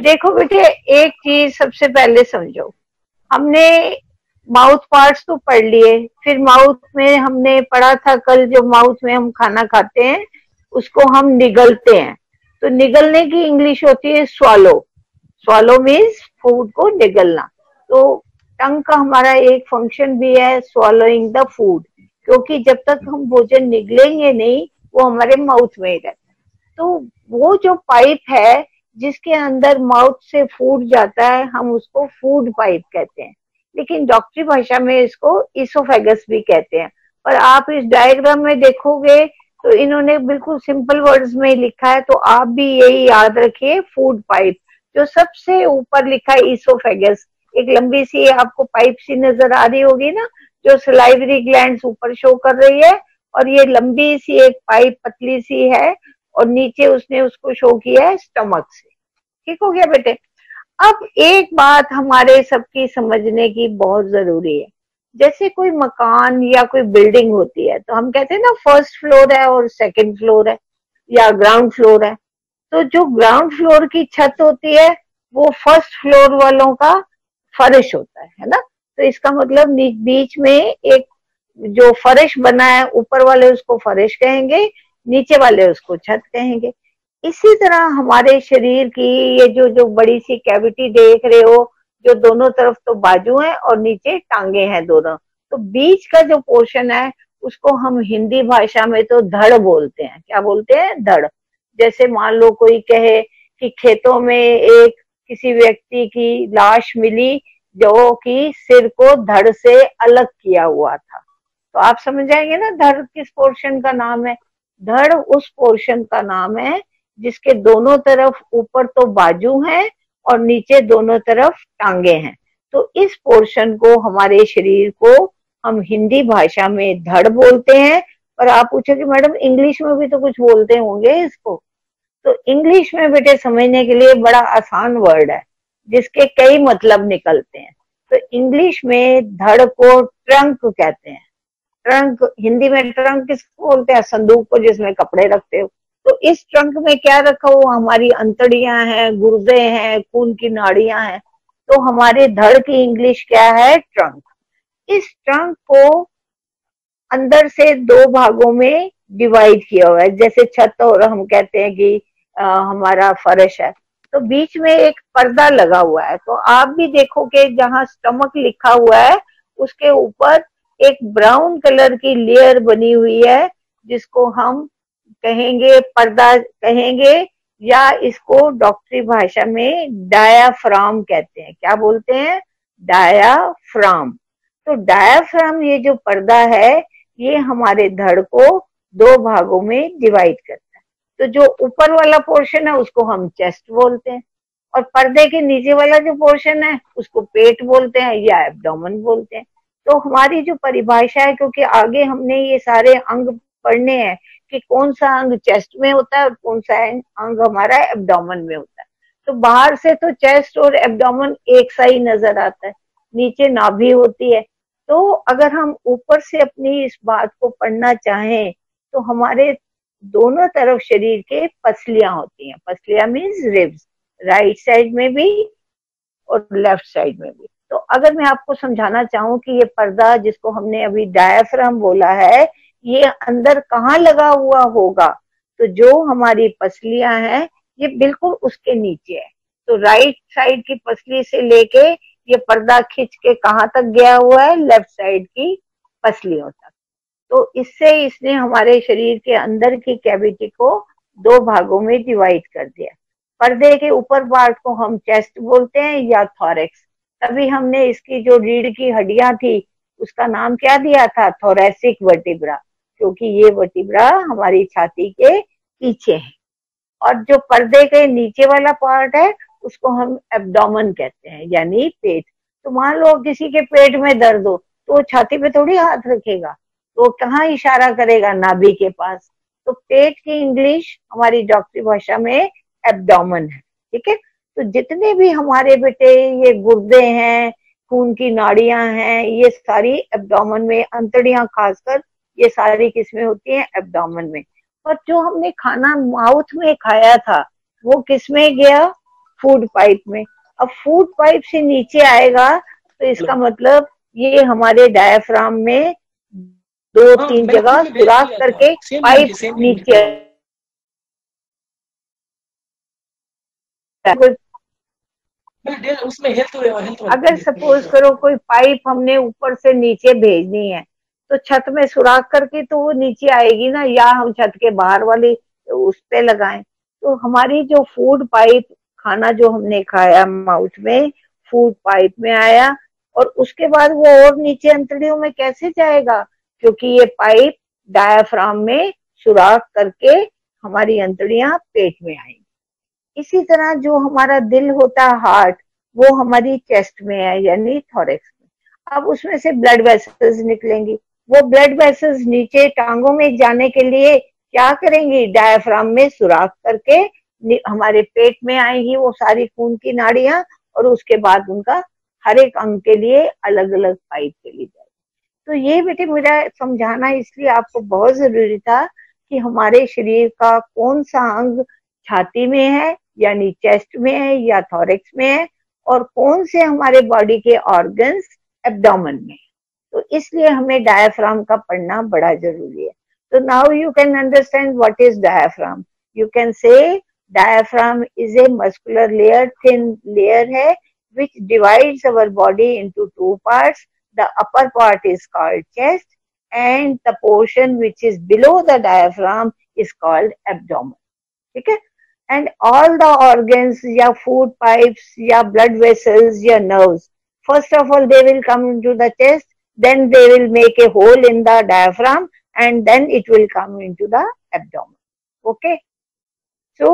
देखो बेटे, एक चीज सबसे पहले समझो। हमने माउथ पार्ट्स तो पढ़ लिए, फिर माउथ में हमने पढ़ा था कल, जो माउथ में हम खाना खाते हैं उसको हम निगलते हैं। तो निगलने की इंग्लिश होती है स्वालो। स्वालो मीन्स फूड को निगलना। तो टंग का हमारा एक फंक्शन भी है स्वॉलोइंग द फूड, क्योंकि जब तक हम भोजन निगलेंगे नहीं वो हमारे माउथ में ही रहता है। तो वो जो पाइप है जिसके अंदर माउथ से फूड जाता है हम उसको फूड पाइप कहते हैं, लेकिन डॉक्टरी भाषा में इसको इसोफेगस भी कहते हैं। पर आप इस डायग्राम में देखोगे तो इन्होंने बिल्कुल सिंपल वर्ड्स में लिखा है, तो आप भी यही याद रखिए फूड पाइप। जो सबसे ऊपर लिखा है इसोफेगस, एक लंबी सी आपको पाइप सी नजर आ रही होगी ना, जो सलाइवरी ग्लैंड्स ऊपर शो कर रही है, और ये लंबी सी एक पाइप पतली सी है, और नीचे उसने उसको शो किया है स्टमक से। ठीक हो गया बेटे। अब एक बात हमारे सबकी समझने की बहुत जरूरी है। जैसे कोई मकान या कोई बिल्डिंग होती है तो हम कहते हैं ना फर्स्ट फ्लोर है और सेकंड फ्लोर है या ग्राउंड फ्लोर है। तो जो ग्राउंड फ्लोर की छत होती है वो फर्स्ट फ्लोर वालों का फर्श होता है ना। तो इसका मतलब बीच में एक जो फर्श बना है, ऊपर वाले उसको फर्श कहेंगे, नीचे वाले उसको छत कहेंगे। इसी तरह हमारे शरीर की ये जो जो बड़ी सी कैविटी देख रहे हो, जो दोनों तरफ तो बाजू हैं और नीचे टांगे हैं दोनों, तो बीच का जो पोर्शन है उसको हम हिंदी भाषा में तो धड़ बोलते हैं। क्या बोलते हैं? धड़। जैसे मान लो कोई कहे कि खेतों में एक किसी व्यक्ति की लाश मिली जो कि सिर को धड़ से अलग किया हुआ था, तो आप समझ जाएंगे ना धड़ किस पोर्शन का नाम है। धड़ उस पोर्शन का नाम है जिसके दोनों तरफ ऊपर तो बाजू हैं और नीचे दोनों तरफ टांगे हैं। तो इस पोर्शन को, हमारे शरीर को, हम हिंदी भाषा में धड़ बोलते हैं। और आप पूछोगे मैडम इंग्लिश में भी तो कुछ बोलते होंगे इसको। तो इंग्लिश में बेटे समझने के लिए बड़ा आसान वर्ड है जिसके कई मतलब निकलते हैं। तो इंग्लिश में धड़ को ट्रंक कहते हैं। ट्रंक, हिंदी में ट्रंक किसको बोलते हैं? संदूक को जिसमें कपड़े रखते हो। तो इस ट्रंक में क्या रखा हुआ? हमारी अंतड़ियां हैं, गुर्दे हैं, खून की नाड़ियां हैं। तो हमारे धड़ की इंग्लिश क्या है? ट्रंक। इस ट्रंक को अंदर से दो भागों में डिवाइड किया हुआ है। जैसे छत और हम कहते हैं कि हमारा फर्श है, तो बीच में एक पर्दा लगा हुआ है। तो आप भी देखोगे जहां स्टमक लिखा हुआ है उसके ऊपर एक ब्राउन कलर की लेयर बनी हुई है जिसको हम कहेंगे पर्दा कहेंगे, या इसको डॉक्टरी भाषा में डायाफ्राम कहते हैं। क्या बोलते हैं? डायाफ्राम। तो डायाफ्राम, ये जो पर्दा है, ये हमारे धड़ को दो भागों में डिवाइड करता है। तो जो ऊपर वाला पोर्शन है उसको हम चेस्ट बोलते हैं, और पर्दे के नीचे वाला जो पोर्शन है उसको पेट बोलते हैं या एब्डोमेन बोलते हैं। तो हमारी जो परिभाषा है, क्योंकि आगे हमने ये सारे अंग पढ़ने हैं कि कौन सा अंग चेस्ट में होता है और कौन सा अंग हमारा एब्डोमेन में होता है। तो बाहर से तो चेस्ट और एब्डोमेन एक सा ही नजर आता है, नीचे नाभि होती है। तो अगर हम ऊपर से अपनी इस बात को पढ़ना चाहें तो हमारे दोनों तरफ शरीर के पसलियां होती हैं। पसलियां मीन्स रिब्स, राइट साइड में भी और लेफ्ट साइड में भी। तो अगर मैं आपको समझाना चाहूं कि ये पर्दा जिसको हमने अभी डायाफ्राम बोला है, ये अंदर कहाँ लगा हुआ होगा, तो जो हमारी पसलियां हैं ये बिल्कुल उसके नीचे है। तो राइट साइड की पसली से लेके ये पर्दा खींच के कहाँ तक गया हुआ है? लेफ्ट साइड की पसलियों तक। तो इससे इसने हमारे शरीर के अंदर की कैविटी को दो भागों में डिवाइड कर दिया। पर्दे के ऊपर पार्ट को हम चेस्ट बोलते हैं या थोरेक्स। तभी हमने इसकी जो रीढ़ की हड्डियां थी उसका नाम क्या दिया था? थोरेसिक वर्टिब्रा, क्योंकि ये वर्टिब्रा हमारी छाती के पीछे है। और जो पर्दे के नीचे वाला पार्ट है उसको हम एब्डोमेन कहते हैं, यानी पेट। तो मान लो किसी के पेट में दर्द हो तो वो छाती पे थोड़ी हाथ रखेगा, तो कहाँ इशारा करेगा? नाभि के पास। तो पेट की इंग्लिश हमारी डॉक्टरी भाषा में एब्डोमेन है। ठीक है। तो जितने भी हमारे बेटे ये गुर्दे हैं, खून की नाड़ियां हैं, ये सारी एब्डोमेन में, अंतड़ियां खासकर, ये सारी किसमें होती हैं? एब्डोमेन में। और जो हमने खाना माउथ में खाया था वो किस में गया? फूड पाइप में। अब फूड पाइप से नीचे आएगा तो इसका मतलब ये हमारे डायफ्राम में दो तीन जगह सुराख करके पाइप नीचे उसमें हेल्थ अगर सपोज करो कोई पाइप हमने ऊपर से नीचे भेजनी है तो छत में सुराख करके तो वो नीचे आएगी ना, या हम छत के बाहर वाली उस पे लगाएं। तो हमारी जो फूड पाइप, खाना जो हमने खाया माउथ में फूड पाइप में आया, और उसके बाद वो और नीचे अंतड़ियों में कैसे जाएगा, क्योंकि ये पाइप डायाफ्राम में सुराख करके हमारी अंतड़ियां पेट में आएंगी। इसी तरह जो हमारा दिल होता है, हार्ट, वो हमारी चेस्ट में है यानी थोरेक्स में। अब उसमें से ब्लड वेसल्स निकलेंगी, वो ब्लड वेसल्स नीचे टांगों में जाने के लिए क्या करेंगी, डायफ्राम में सुराख करके हमारे पेट में आएंगी वो सारी खून की नाड़ियां, और उसके बाद उनका हर एक अंग के लिए अलग अलग पाइप चली जाएगी। तो ये बेटे मेरा समझाना इसलिए आपको बहुत जरूरी था कि हमारे शरीर का कौन सा अंग छाती में है यानी चेस्ट में है या थोरेक्स में है, और कौन से हमारे बॉडी के ऑर्गन्स एब्डोमेन में। तो इसलिए हमें डायफ्राम का पढ़ना बड़ा जरूरी है। तो now you can understand what is diaphragm. You can say diaphragm is a muscular layer, thin layer है which divides our body into two parts. The upper part is called chest and the portion which is below the diaphragm is called abdomen. ठीक है। And all the organs या food pipes या blood vessels या nerves, first of all they will come into the chest, then they will make a hole in the diaphragm and then it will come into the abdomen. Okay. So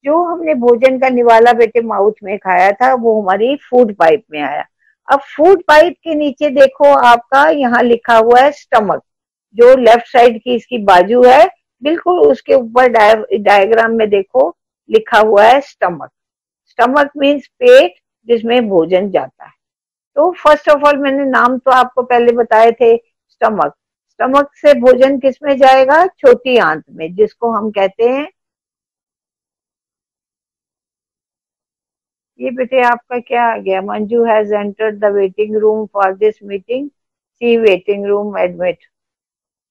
जो हमने भोजन का निवाला बेटे mouth में खाया था वो हमारी फूड पाइप में आया। अब फूड पाइप के नीचे देखो आपका यहाँ लिखा हुआ है स्टमक, जो लेफ्ट साइड की इसकी बाजू है, बिल्कुल उसके ऊपर डायग्राम में देखो लिखा हुआ है स्टमक। स्टमक मीन्स पेट जिसमें भोजन जाता है। तो फर्स्ट ऑफ ऑल मैंने नाम तो आपको पहले बताए थे स्टमक। स्टमक से भोजन किस में जाएगा, छोटी आंत में, जिसको हम कहते हैं, ये बेटे आपका क्या आ गया, Manju has entered the waiting room for this meeting, see waiting room admit.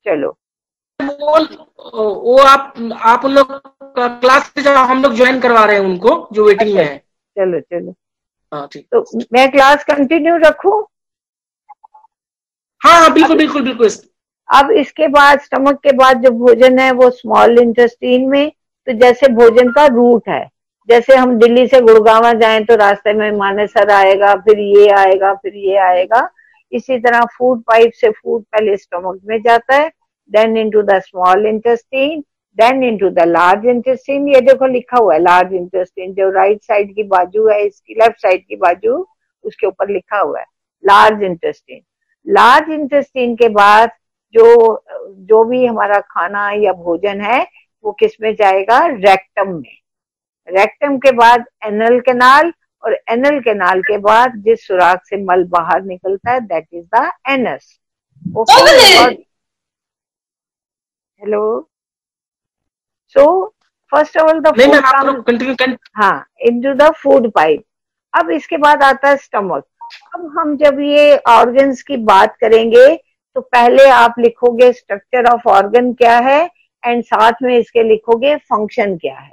चलो वो आप उन लोग क्लास से हम लोग ज्वाइन करवा रहे हैं उनको जो वेटिंग में है। चलो चलो हाँ ठीक। तो मैं क्लास कंटिन्यू रखूं? हाँ हाँ बिल्कुल बिल्कुल बिल्कुल। अब इसके बाद स्टमक के बाद जो भोजन है वो स्मॉल इंटेस्टाइन में, तो जैसे भोजन का रूट है, जैसे हम दिल्ली से गुड़गांव जाएं तो रास्ते में मानेसर आएगा, फिर ये आएगा, फिर ये आएगा। इसी तरह फूड पाइप से फूड पहले स्टमक में जाता है, then into the small intestine, then into the large intestine. ये देखो लिखा हुआ है लार्ज इंटेस्टाइन, जो राइट साइड की बाजू है इसकी, लेफ्ट साइड की बाजू, उसके ऊपर लिखा हुआ है लार्ज इंटेस्टाइन। लार्ज इंटेस्टाइन के बाद जो भी हमारा खाना या भोजन है वो किस में जाएगा, रेक्टम में। रेक्टम के बाद एनल कैनाल, और एनल कैनाल के बाद जिस सुराख से मल बाहर निकलता है that is the anus. Okay. और hello, so first of all the food, हाँ, इनटू द फूड पाइप। अब इसके बाद आता है स्टमक। अब हम जब ये ऑर्गन्स की बात करेंगे तो पहले आप लिखोगे स्ट्रक्चर ऑफ ऑर्गन क्या है, एंड साथ में इसके लिखोगे फंक्शन क्या है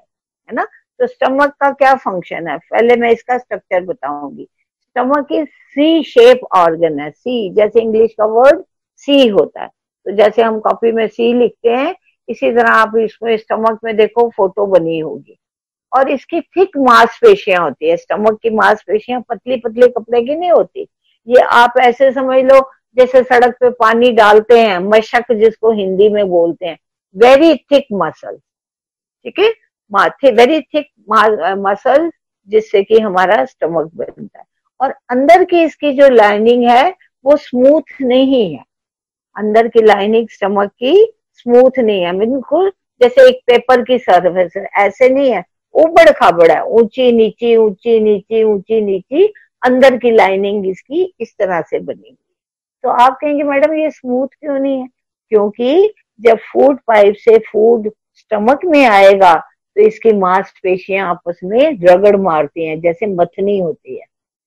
ना। तो स्टमक का क्या फंक्शन है, पहले मैं इसका स्ट्रक्चर बताऊंगी। Stomach is C shape organ है, सी जैसे इंग्लिश का वर्ड सी होता है, तो जैसे हम कॉपी में सी लिखते हैं इसी तरह आप इसमें स्टमक में देखो फोटो बनी होगी। और इसकी थिक मांसपेशियां होती है, स्टमक की मांसपेशियां पतली पतली कपड़े की नहीं होती। ये आप ऐसे समझ लो जैसे सड़क पे पानी डालते हैं, मशक जिसको हिंदी में बोलते हैं, वेरी थिक मसल, ठीक है, वेरी थिक मसल, जिससे कि हमारा स्टमक बनता है। और अंदर की इसकी जो लाइनिंग है वो स्मूथ नहीं है, अंदर की लाइनिंग स्टमक की स्मूथ नहीं है, बिल्कुल जैसे एक पेपर की सरफेस है, ऐसे नहीं है, उबड़ खाबड़ है, ऊंची नीची ऊंची नीची ऊंची नीची, अंदर की लाइनिंग इसकी इस तरह से बनी। तो आप कहेंगे मैडम ये स्मूथ क्यों नहीं है, क्योंकि जब फूड पाइप से फूड स्टमक में आएगा तो इसकी मांसपेशियां आपस में रगड़ मारती हैं, जैसे मथनी होती है।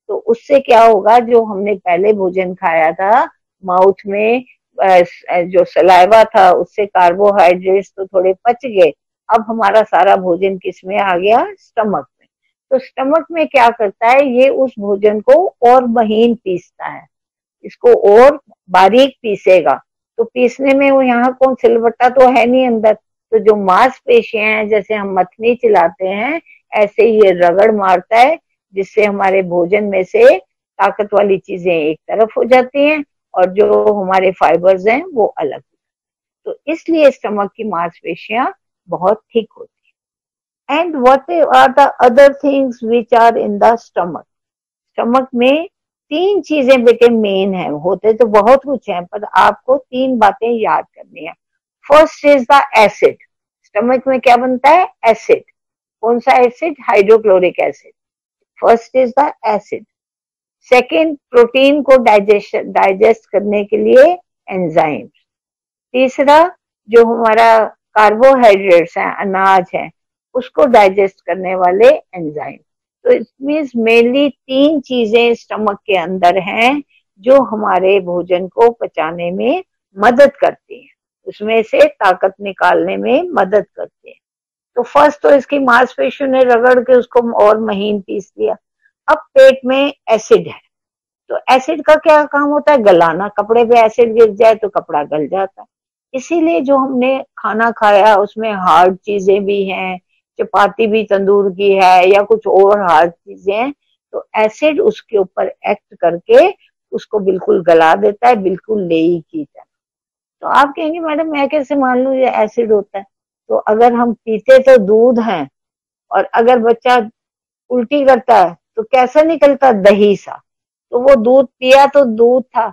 तो उससे क्या होगा, जो हमने पहले भोजन खाया था माउथ में, जो सलाइवा था उससे कार्बोहाइड्रेट्स तो थोड़े पच गए, अब हमारा सारा भोजन किस में आ गया, स्टमक में। तो स्टमक में क्या करता है, ये उस भोजन को और महीन पीसता है, इसको और बारीक पीसेगा। तो पीसने में वो यहाँ कौन, सिलबट्टा तो है नहीं अंदर, तो जो मांसपेशियां हैं, जैसे हम मथनी चलाते हैं ऐसे ये रगड़ मारता है, जिससे हमारे भोजन में से ताकत वाली चीजें एक तरफ हो जाती हैं और जो हमारे फाइबर्स हैं वो अलग। तो इसलिए स्टमक की मांसपेशियां बहुत थिक होती है। And what are the other things which are in the stomach. Stomach में 3 चीजें बेटे मेन है, होते तो बहुत कुछ है पर आपको 3 बातें याद करनी है। First is the acid. Stomach में क्या बनता है, एसिड। कौन सा acid, hydrochloric acid. First is the acid. Second, protein को डाइजेस्ट करने के लिए एंजाइम्स। तीसरा, जो हमारा कार्बोहाइड्रेट्स है, अनाज है, उसको डाइजेस्ट करने वाले एंजाइम। तो इट मीन्स मेनली 3 चीजें स्टमक के अंदर हैं जो हमारे भोजन को पचाने में मदद करती हैं, उसमें से ताकत निकालने में मदद करती है। तो फर्स्ट तो इसकी मांसपेशियों ने रगड़ के उसको और महीन पीस दिया। अब पेट में एसिड है, तो एसिड का क्या काम होता है, गलाना। कपड़े पे एसिड गिर जाए तो कपड़ा गल जाता है। इसीलिए जो हमने खाना खाया उसमें हार्ड चीजें भी हैं, चपाती भी तंदूर की है या कुछ और हार्ड चीजें हैं, तो एसिड उसके ऊपर एक्ट करके उसको बिल्कुल गला देता है, बिल्कुल लेई की तरह। तो आप कहेंगे मैडम मैं कैसे मान लूं ये एसिड होता है। तो अगर हम पीते तो दूध है, और अगर बच्चा उल्टी करता है तो कैसा निकलता, दही सा। तो वो दूध पिया तो दूध था,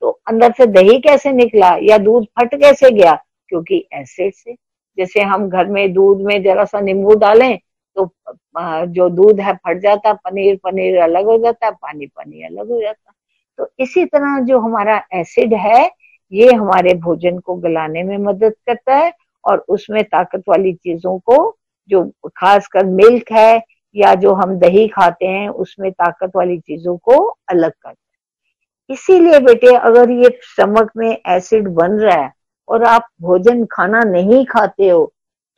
तो अंदर से दही कैसे निकला या दूध फट कैसे गया, क्योंकि एसिड से। जैसे हम घर में दूध में जरा सा नींबू डालें तो जो दूध है फट जाता, पनीर पनीर अलग हो जाता, पानी पानी अलग हो जाता। तो इसी तरह जो हमारा एसिड है ये हमारे भोजन को गलाने में मदद करता है और उसमें ताकत वाली चीजों को, जो खासकर मिल्क है या जो हम दही खाते हैं उसमें ताकत वाली चीजों को अलग करता है। इसीलिए बेटे अगर ये स्टमक में एसिड बन रहा है और आप भोजन खाना नहीं खाते हो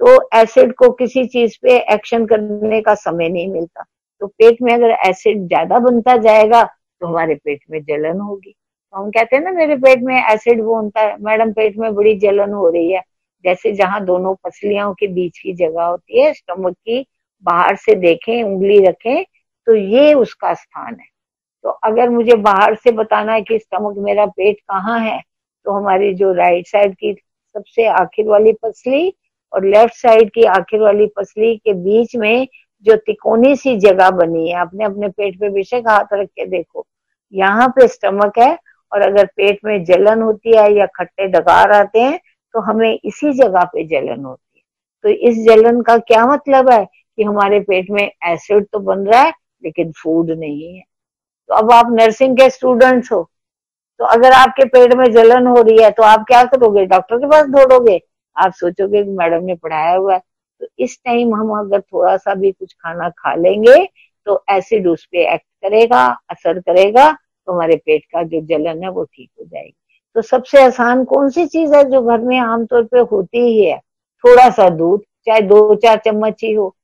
तो एसिड को किसी चीज पे एक्शन करने का समय नहीं मिलता। तो पेट में अगर एसिड ज्यादा बनता जाएगा तो हमारे पेट में जलन होगी। तो हम कहते हैं ना मेरे पेट में एसिड बनता है, मैडम पेट में बड़ी जलन हो रही है। जैसे जहां दोनों पसलियों के बीच की जगह होती है स्टमक की, बाहर से देखें, उंगली रखें तो ये उसका स्थान है। तो अगर मुझे बाहर से बताना है कि स्टमक मेरा पेट कहाँ है, तो हमारी जो राइट साइड की सबसे आखिर वाली पसली और लेफ्ट साइड की आखिर वाली पसली के बीच में जो तिकोनी सी जगह बनी है, अपने अपने पेट पे बेशक हाथ रख के देखो, यहाँ पे स्टमक है। और अगर पेट में जलन होती है या खट्टे डकार आते हैं तो हमें इसी जगह पे जलन होती है। तो इस जलन का क्या मतलब है कि हमारे पेट में एसिड तो बन रहा है लेकिन फूड नहीं है। तो अब आप नर्सिंग के स्टूडेंट्स हो, तो अगर आपके पेट में जलन हो रही है तो आप क्या करोगे, डॉक्टर के पास दौड़ोगे, आप सोचोगे कि मैडम ने पढ़ाया हुआ है। तो इस टाइम हम अगर थोड़ा सा भी कुछ खाना खा लेंगे तो एसिड उस पे एक्ट करेगा, असर करेगा, तो हमारे पेट का जो जलन है वो ठीक हो जाएगी। तो सबसे आसान कौन सी चीज है जो घर में आमतौर पे होती ही है, थोड़ा सा दूध, चाहे 2-4 चम्मच ही हो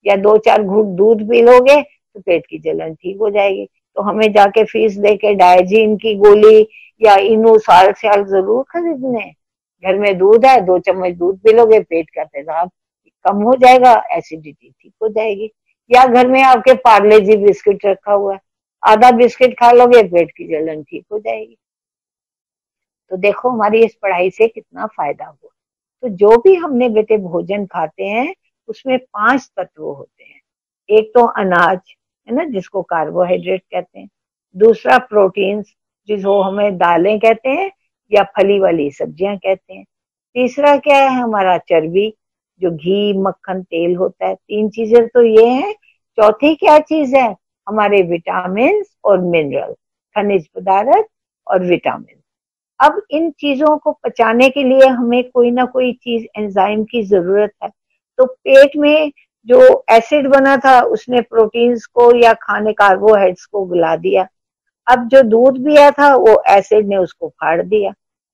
या 2-4 घूंट दूध पी लोगे तो पेट की जलन ठीक हो जाएगी। तो हमें जाके फीस दे के डायजीन की गोली या इनो साल जरूर खरीदने। घर में दूध है, 2 चम्मच दूध पी लोगे, पेट का तेजाब कम हो जाएगा, एसिडिटी ठीक हो जाएगी। या घर में आपके पार्ले जी बिस्किट रखा हुआ है, आधा बिस्किट खा लोगे, पेट की जलन ठीक हो जाएगी। तो देखो हमारी इस पढ़ाई से कितना फायदा हुआ। तो जो भी हमने बेटे भोजन खाते हैं उसमें 5 तत्व होते हैं। एक तो अनाज है ना, जिसको कार्बोहाइड्रेट कहते हैं। दूसरा प्रोटीन्स, जिसको हमें दालें कहते हैं या फली वाली सब्जियां कहते हैं। तीसरा क्या है, हमारा चर्बी, जो घी मक्खन तेल होता है। 3 चीजें तो ये हैं। चौथी क्या चीज है, हमारे विटामिन और मिनरल, खनिज पदार्थ और विटामिन। अब इन चीजों को पचाने के लिए हमें कोई ना कोई चीज एंजाइम की जरूरत है। तो पेट में जो एसिड बना था उसने प्रोटीन्स को या खाने कार्बोहाइड्रेट्स को गला दिया। अब जो दूध पिया था वो एसिड ने उसको फाड़ दिया।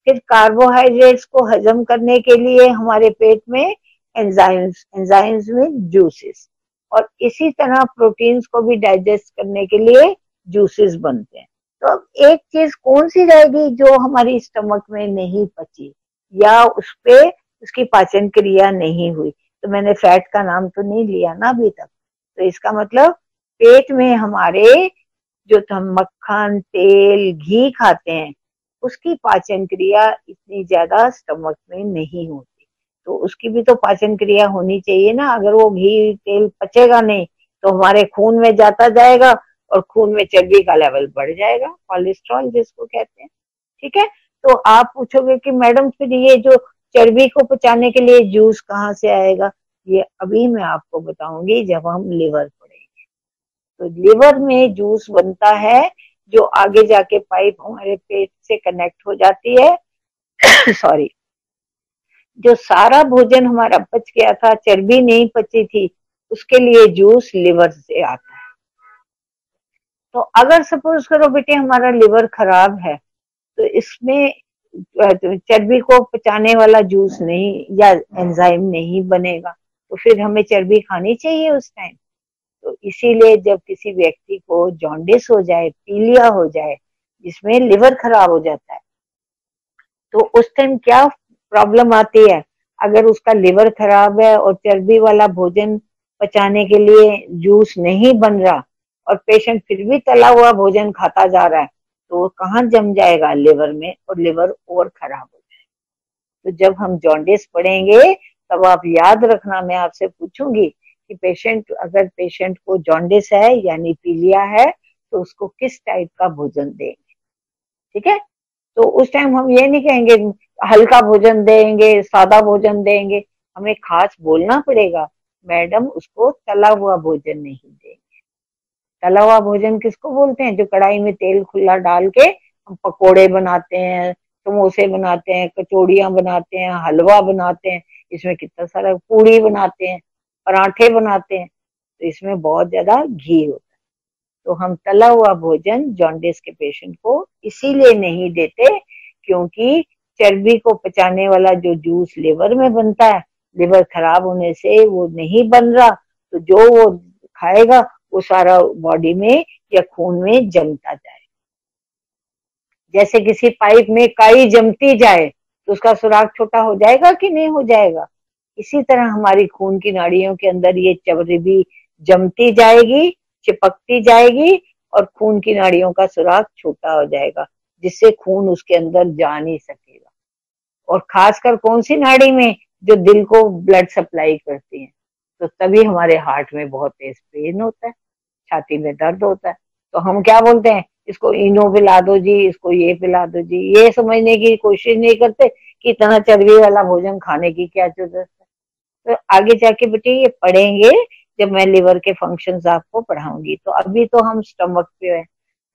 फिर कार्बोहाइड्रेट्स को हजम करने के लिए हमारे पेट में एंजाइम्स में जूसेस, और इसी तरह प्रोटीन्स को भी डाइजेस्ट करने के लिए जूसेस बनते हैं। तो अब एक चीज कौन सी रहेगी जो हमारी स्टमक में नहीं पची या उस पे उसकी पाचन क्रिया नहीं हुई? तो मैंने फैट का नाम तो नहीं लिया ना अभी तक। तो इसका मतलब पेट में हमारे जो हम मक्खन, तेल, घी खाते हैं उसकी पाचन क्रिया इतनी ज्यादा स्टमक में नहीं होती। तो उसकी भी तो पाचन क्रिया होनी चाहिए ना। अगर वो घी तेल पचेगा नहीं तो हमारे खून में जाता जाएगा और खून में चर्बी का लेवल बढ़ जाएगा, कोलेस्ट्रॉल जिसको कहते हैं। ठीक है, तो आप पूछोगे कि मैडम फिर ये जो चर्बी को पचाने के लिए जूस कहाँ से आएगा? ये अभी मैं आपको बताऊंगी जब हम लिवर पढ़ेंगे। तो लिवर में जूस बनता है जो आगे जाके पाइप हमारे पेट से कनेक्ट हो जाती है सॉरी, जो सारा भोजन हमारा पच गया था, चर्बी नहीं पची थी, उसके लिए जूस लिवर से आता है। तो अगर सपोज करो बेटे हमारा लिवर खराब है तो इसमें चर्बी को पचाने वाला जूस नहीं या एंजाइम नहीं बनेगा, तो फिर हमें चर्बी खानी चाहिए उस टाइम। तो इसीलिए जब किसी व्यक्ति को जॉन्डिस हो जाए, पीलिया हो जाए, जिसमें लिवर खराब हो जाता है, तो उस टाइम क्या प्रॉब्लम आती है? अगर उसका लिवर खराब है और चर्बी वाला भोजन पचाने के लिए जूस नहीं बन रहा और पेशेंट फिर भी तला हुआ भोजन खाता जा रहा है, तो वो कहाँ जम जाएगा? लिवर में, और लिवर और खराब हो जाएगा। तो जब हम जॉन्डिस पढ़ेंगे तब आप याद रखना, मैं आपसे पूछूंगी कि अगर पेशेंट को जॉन्डिस है यानी पीलिया है तो उसको किस टाइप का भोजन देंगे। ठीक है, तो उस टाइम हम ये नहीं कहेंगे हल्का भोजन देंगे, सादा भोजन देंगे, हमें खास बोलना पड़ेगा मैडम उसको तला हुआ भोजन नहीं देंगे। तला हुआ भोजन किसको बोलते हैं? जो कढ़ाई में तेल खुला डाल के हम पकोड़े बनाते हैं, समोसे बनाते हैं, कचौड़ियां बनाते हैं, हलवा बनाते हैं, इसमें कितना सारा, पूड़ी बनाते हैं, पराठे बनाते हैं, तो इसमें बहुत ज्यादा घी होता है। तो हम तला हुआ भोजन जॉन्डिस के पेशेंट को इसीलिए नहीं देते क्योंकि चर्बी को पचाने वाला जो जूस लिवर में बनता है, लिवर खराब होने से वो नहीं बन रहा, तो जो वो खाएगा वो सारा बॉडी में या खून में जमता जाए। जैसे किसी पाइप में काई जमती जाए तो उसका सुराख छोटा हो जाएगा कि नहीं हो जाएगा? इसी तरह हमारी खून की नाड़ियों के अंदर ये चर्बी जमती जाएगी, चिपकती जाएगी और खून की नाड़ियों का सुराख छोटा हो जाएगा, जिससे खून उसके अंदर जा नहीं सकेगा। और खासकर कौन सी नाड़ी में? जो दिल को ब्लड सप्लाई करती है। तो तभी हमारे हार्ट में बहुत तेज पेन होता है, छाती में दर्द होता है। तो हम क्या बोलते हैं? इसको इनो पिला दो जी, इसको ये पिला दो जी। ये समझने की कोशिश नहीं करते कि इतना चर्बी वाला भोजन खाने की क्या जरूरत है। तो आगे जाके बेटे ये पढ़ेंगे जब मैं लिवर के फंक्शंस आपको पढ़ाऊंगी। तो अभी तो हम स्टमक पे है।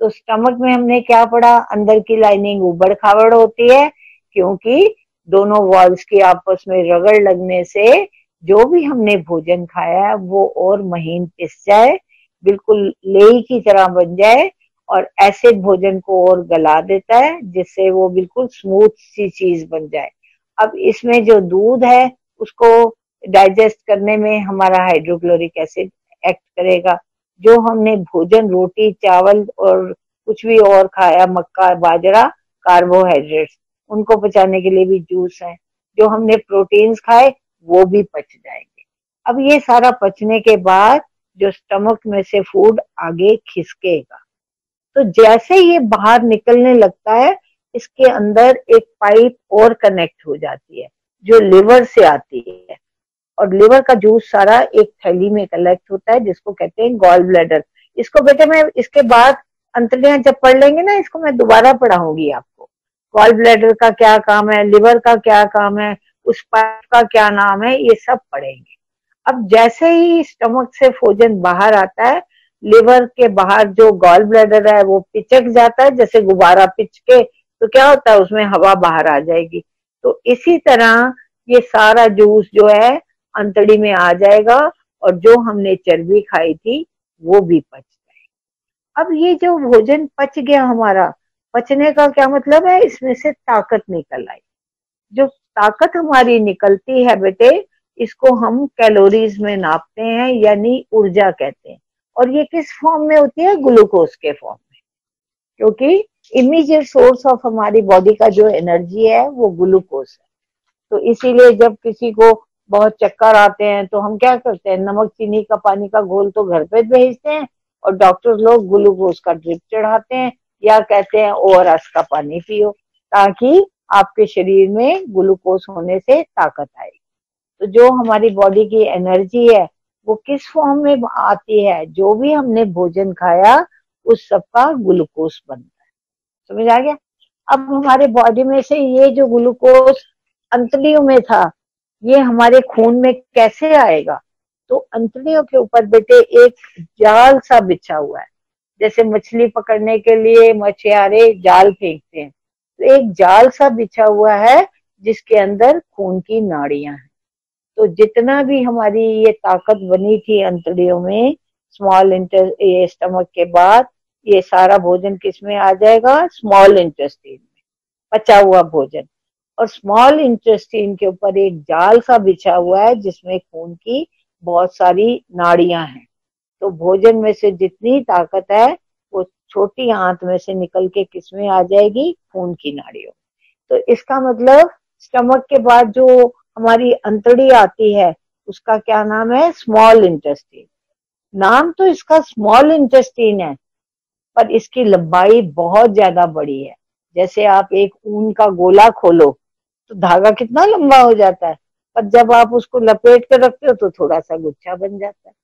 तो स्टमक में हमने क्या पढ़ा? अंदर की लाइनिंग उबड़ खाबड़ होती है क्योंकि दोनों वॉल्स की आपस में रगड़ लगने से जो भी हमने भोजन खाया है वो और महीन पिस जाए, बिल्कुल लेई की तरह बन जाए, और एसिड भोजन को और गला देता है जिससे वो बिल्कुल स्मूथ सी चीज बन जाए। अब इसमें जो दूध है उसको डाइजेस्ट करने में हमारा हाइड्रोक्लोरिक एसिड एक्ट करेगा। जो हमने भोजन रोटी चावल और कुछ भी और खाया, मक्का बाजरा, कार्बोहाइड्रेट्स, उनको पचाने के लिए भी जूस है। जो हमने प्रोटीन्स खाए वो भी पच जाएंगे। अब ये सारा पचने के बाद जो स्टमक में से फूड आगे खिसकेगा, तो जैसे ये बाहर निकलने लगता है इसके अंदर एक पाइप और कनेक्ट हो जाती है जो लिवर से आती है, और लिवर का जूस सारा एक थैली में कलेक्ट होता है जिसको कहते हैं गॉल ब्लैडर। इसको बेटे मैं इसके बाद अंतड़ियां जब पढ़ लेंगे ना, इसको मैं दोबारा पढ़ाऊंगी आपको। गॉल ब्लैडर का क्या काम है, लिवर का क्या काम है, उस पाइप का क्या नाम है, ये सब पढ़ेंगे। अब जैसे ही स्टमक से भोजन बाहर आता है, लिवर के बाहर जो गॉल ब्लैडर है वो पिचक जाता है, जैसे गुब्बारा पिच के, तो क्या होता है उसमें हवा बाहर आ जाएगी। तो इसी तरह ये सारा जूस जो है अंतड़ी में आ जाएगा और जो हमने चर्बी खाई थी वो भी पच जाए। अब ये जो भोजन पच गया हमारा, पचने का क्या मतलब है, इसमें से ताकत निकल आई। जो ताकत हमारी निकलती है बेटे, इसको हम कैलोरीज में नापते हैं, यानी ऊर्जा कहते हैं। और ये किस फॉर्म में होती है, ग्लूकोज के फॉर्म में, क्योंकि इमीडिएट सोर्स ऑफ हमारी बॉडी का जो एनर्जी है वो ग्लूकोज है। तो इसीलिए जब किसी को बहुत चक्कर आते हैं तो हम क्या करते हैं, नमक चीनी का पानी का घोल तो घर पे भेजते हैं, और डॉक्टर लोग ग्लूकोज का ड्रिप चढ़ाते हैं, या कहते हैं ओआरएस का पानी पियो, ताकि आपके शरीर में ग्लूकोज होने से ताकत आएगी। तो जो हमारी बॉडी की एनर्जी है वो किस फॉर्म में आती है, जो भी हमने भोजन खाया उस सबका ग्लूकोज बनता है। समझ आ गया। अब हमारे बॉडी में से ये जो ग्लूकोज अंतड़ियों में था, ये हमारे खून में कैसे आएगा, तो अंतड़ियों के ऊपर बेटे एक जाल सा बिछा हुआ है। जैसे मछली पकड़ने के लिए मछुआरे जाल फेंकते हैं, तो एक जाल सा बिछा हुआ है जिसके अंदर खून की नाड़ियां हैं। तो जितना भी हमारी ये ताकत बनी थी अंतड़ियों में, ये स्टमक के बाद ये सारा भोजन किस में आ जाएगा, स्मॉल इंटेस्टाइन में, पचा हुआ भोजन। और स्मॉल इंटेस्टाइन के ऊपर एक जाल सा बिछा हुआ है जिसमें खून की बहुत सारी नाड़ियां हैं। तो भोजन में से जितनी ताकत है वो छोटी आंत में से निकल के किस में आ जाएगी, खून की नाड़ियों। तो इसका मतलब स्टमक के बाद जो हमारी अंतड़ी आती है उसका क्या नाम है, स्मॉल इंटेस्टाइन। नाम तो इसका स्मॉल इंटेस्टाइन है, पर इसकी लंबाई बहुत ज्यादा बड़ी है। जैसे आप एक ऊन का गोला खोलो तो धागा कितना लंबा हो जाता है, पर जब आप उसको लपेट कर रखते हो तो थोड़ा सा गुच्छा बन जाता है।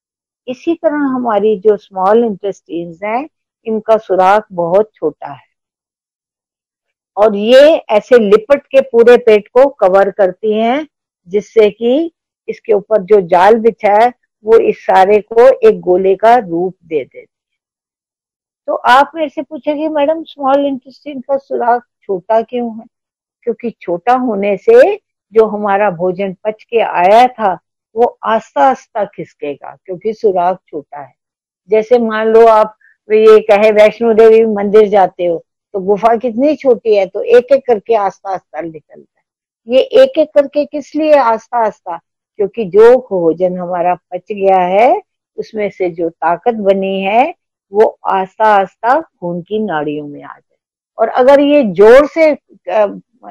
इसी तरह हमारी जो स्मॉल इंटेस्टाइन्स हैं, इनका सुराख बहुत छोटा है, और ये ऐसे लिपट के पूरे पेट को कवर करती हैं, जिससे कि इसके ऊपर जो जाल बिछा है वो इस सारे को एक गोले का रूप दे देती है। तो आप मेरे से पूछेंगे मैडम स्मॉल इंटेस्टाइन का सुराख छोटा क्यों है? क्योंकि छोटा होने से जो हमारा भोजन पच के आया था वो आस्ता आस्ता खिसकेगा, क्योंकि सुराख छोटा है। जैसे मान लो आप ये कहे वैष्णो देवी मंदिर जाते हो, तो गुफा कितनी छोटी है, तो एक एक करके आस्ता आस्ता निकलता है। ये एक एक करके किस लिए आस्ता आस्ता, क्योंकि जो भोजन हमारा पच गया है उसमें से जो ताकत बनी है वो आस्ता आस्ता खून की नाड़ियों में आ जाए। और अगर ये जोर से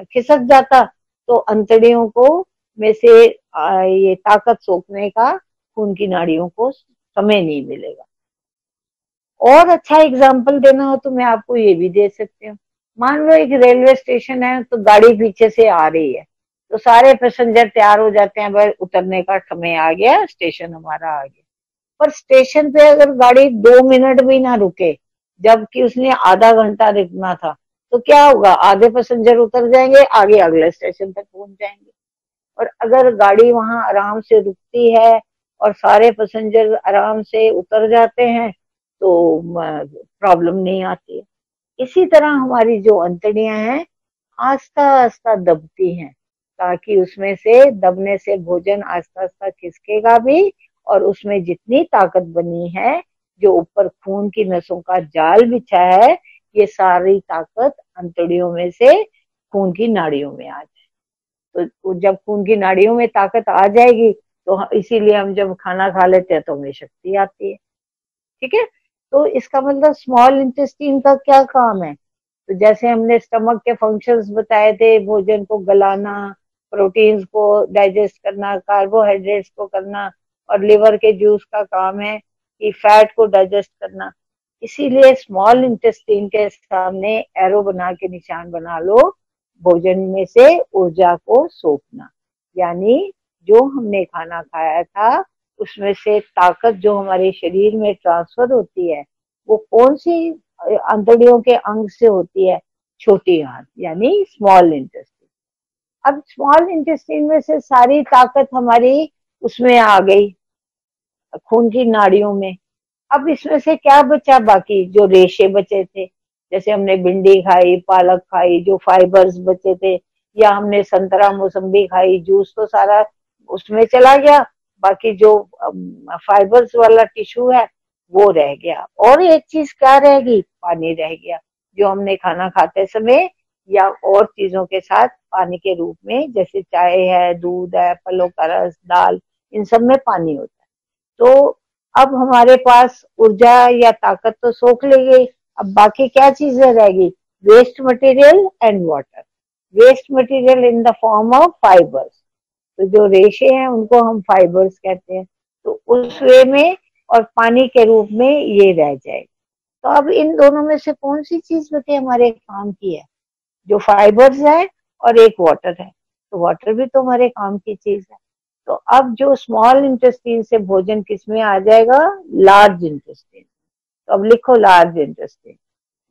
खिसक जाता तो अंतड़ियों को में से ये ताकत सोखने का खून की नाड़ियों को समय नहीं मिलेगा। और अच्छा एग्जाम्पल देना हो तो मैं आपको ये भी दे सकती हूँ। मान लो एक रेलवे स्टेशन है, तो गाड़ी पीछे से आ रही है, तो सारे पैसेंजर तैयार हो जाते हैं, भाई उतरने का समय आ गया, स्टेशन हमारा आ गया। पर स्टेशन पे अगर गाड़ी 2 मिनट भी ना रुके, जबकि उसने आधा घंटा रुकना था, तो क्या होगा, आधे पैसेंजर उतर जाएंगे, आगे अगले स्टेशन तक पहुंच जाएंगे। और अगर गाड़ी वहां आराम से रुकती है और सारे पैसेंजर आराम से उतर जाते हैं तो प्रॉब्लम नहीं आती है। इसी तरह हमारी जो अंतड़ियां हैं आस्ता आस्ता दबती हैं, ताकि उसमें से दबने से भोजन आस्ता आस्ता खिसकेगा भी, और उसमें जितनी ताकत बनी है, जो ऊपर खून की नसों का जाल बिछा है, ये सारी ताकत अंतड़ियों में से खून की नाड़ियों में आ जाए। तो जब खून की नाड़ियों में ताकत आ जाएगी तो इसीलिए हम जब खाना खा लेते हैं तो हमें शक्ति आती है। ठीक है। तो इसका मतलब स्मॉल इंटेस्टाइन का क्या काम है, तो जैसे हमने स्टमक के फंक्शंस बताए थे, भोजन को गलाना, प्रोटीन्स को डाइजेस्ट करना, कार्बोहाइड्रेट्स को करना, और लिवर के जूस का काम है कि फैट को डाइजेस्ट करना। इसीलिए स्मॉल इंटेस्टाइन के सामने एरो बना के निशान बना लो, भोजन में से ऊर्जा को सोखना, यानी जो हमने खाना खाया था उसमें से ताकत जो हमारे शरीर में ट्रांसफर होती है वो कौन सी अंतड़ियों के अंग से होती है, छोटी आंत, यानी स्मॉल इंटेस्टाइन। अब स्मॉल इंटेस्टाइन में से सारी ताकत हमारी उसमें आ गई, खून की नाड़ियों में। अब इसमें से क्या बचा, बाकी जो रेशे बचे थे, जैसे हमने भिंडी खाई, पालक खाई, जो फाइबर्स बचे थे, या हमने संतरा मौसम्बी खाई, जूस तो सारा उसमें चला गया, बाकी जो फाइबर्स वाला टिश्यू है वो रह गया। और एक चीज क्या रहेगी, पानी रह गया, जो हमने खाना खाते समय या और चीजों के साथ पानी के रूप में, जैसे चाय है, दूध है, फलों का रस, दाल, इन सब में पानी होता है। तो अब हमारे पास ऊर्जा या ताकत तो सोख ले गई, अब बाकी क्या चीजें रहेगी, waste material and water. Waste material in the form of fibres, तो जो रेशे हैं उनको हम फाइबर्स कहते हैं, तो उस वे में, और पानी के रूप में ये रह जाएगा। तो अब इन दोनों में से कौन सी चीज बते हमारे काम की है, जो फाइबर्स है और एक वाटर है, तो वाटर भी तो हमारे काम की चीज है। तो अब जो स्मॉल इंटेस्टीन से भोजन किसमें आ जाएगा, लार्ज इंटेस्टीन। तो अब लिखो लार्ज इंटेस्टीन।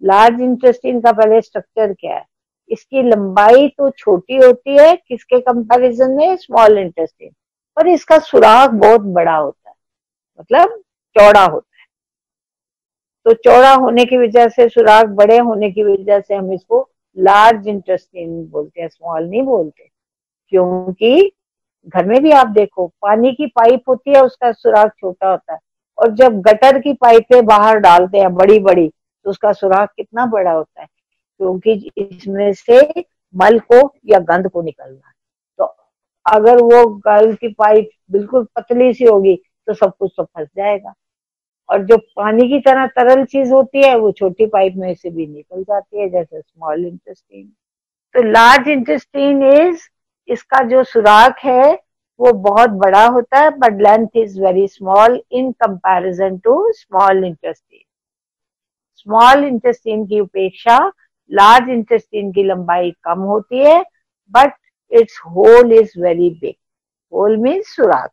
लार्ज इंटेस्टीन का पहले स्ट्रक्चर क्या है, इसकी लंबाई तो छोटी होती है किसके कंपैरिजन में, स्मॉल इंटेस्टीन, पर इसका सुराख बहुत बड़ा होता है, मतलब चौड़ा होता है। तो चौड़ा होने की वजह से, सुराख बड़े होने की वजह से हम इसको लार्ज इंटेस्टीन बोलते हैं, स्मॉल नहीं बोलते। क्योंकि घर में भी आप देखो, पानी की पाइप होती है, उसका सुराख छोटा होता है, और जब गटर की पाइपें बाहर डालते हैं बड़ी बड़ी, तो उसका सुराख कितना बड़ा होता है, क्योंकि इसमें से मल को या गंद को निकलना है। तो अगर वो गल की पाइप बिल्कुल पतली सी होगी तो सब कुछ तो फंस जाएगा, और जो पानी की तरह तरल चीज होती है वो छोटी पाइप में से भी निकल जाती है, जैसे स्मॉल इंटेस्टीन। तो लार्ज इंटेस्टीन इज, इसका जो सुराख है वो बहुत बड़ा होता है, but length is very small in comparison to small intestine. Small intestine की उपेक्षा लार्ज इंटेस्टीन की लंबाई कम होती है, but its hole is very big. Hole means सुराख,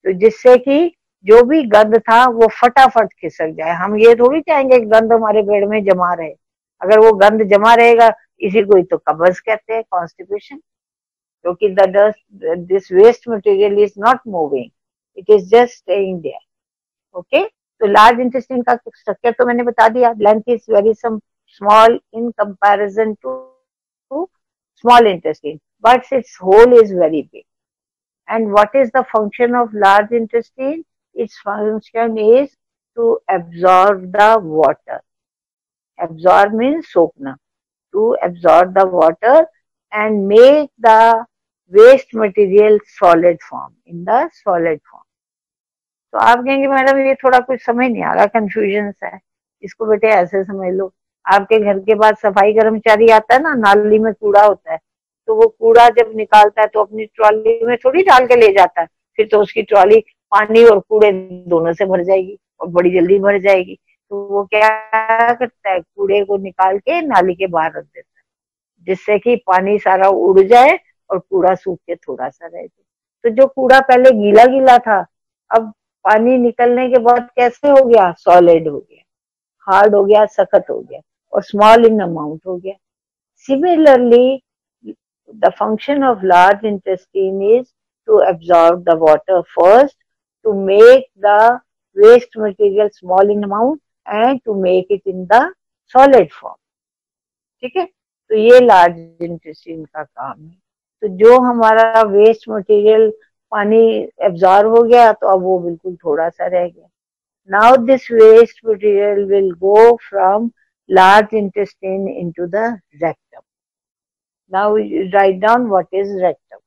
तो जिससे कि जो भी गंद था वो फटाफट खिसक जाए। हम ये थोड़ी चाहेंगे कि गंद हमारे पेड़ में जमा रहे, अगर वो गंद जमा रहेगा, इसी को ही तो कब्ज कहते हैं, कॉन्स्टिपेशन। क्योंकि the dust, this waste material is not moving, it is just staying there. Okay, तो लार्ज इंटेस्टाइन का स्ट्रक्चर तो मैंने बता दिया, length is very small in comparison to small intestine, but its hole is very big. And what is the function of large intestine? Its function is to absorb the water. Absorb means सोखना, to absorb the water and make the waste material solid form, in the solid form. तो आप कहेंगे madam ये थोड़ा कुछ समझ नहीं आ रहा, confusion है, इसको बेटे ऐसे समझ लो। आपके घर के बाद सफाई कर्मचारी आता है ना, नाली में कूड़ा होता है, तो वो कूड़ा जब निकालता है तो अपनी ट्रॉली में थोड़ी डाल के ले जाता है, फिर तो उसकी ट्रॉली पानी और कूड़े दोनों से भर जाएगी, और बड़ी जल्दी भर जाएगी। तो वो क्या करता है, कूड़े को निकाल के नाली के बाहर रख देता है, जिससे कि पानी सारा उड़ जाए और कूड़ा सूख के थोड़ा सा रह जाए। तो जो कूड़ा पहले गीला गीला था, अब पानी निकलने के बाद कैसे हो गया, सॉलिड हो गया, हार्ड हो गया, सख्त हो गया, और स्मॉल इन अमाउंट हो गया। Similarly the function of large intestine is to absorb the water first, to make the waste material small in amount and to make it in the solid form. ठीक है, तो ये large intestine का काम है। तो जो हमारा वेस्ट मटेरियल पानी एब्जॉर्ब हो गया, तो अब वो बिल्कुल थोड़ा सा रह गया। Now this waste material will go from large intestine into the rectum. Now write down what is rectum.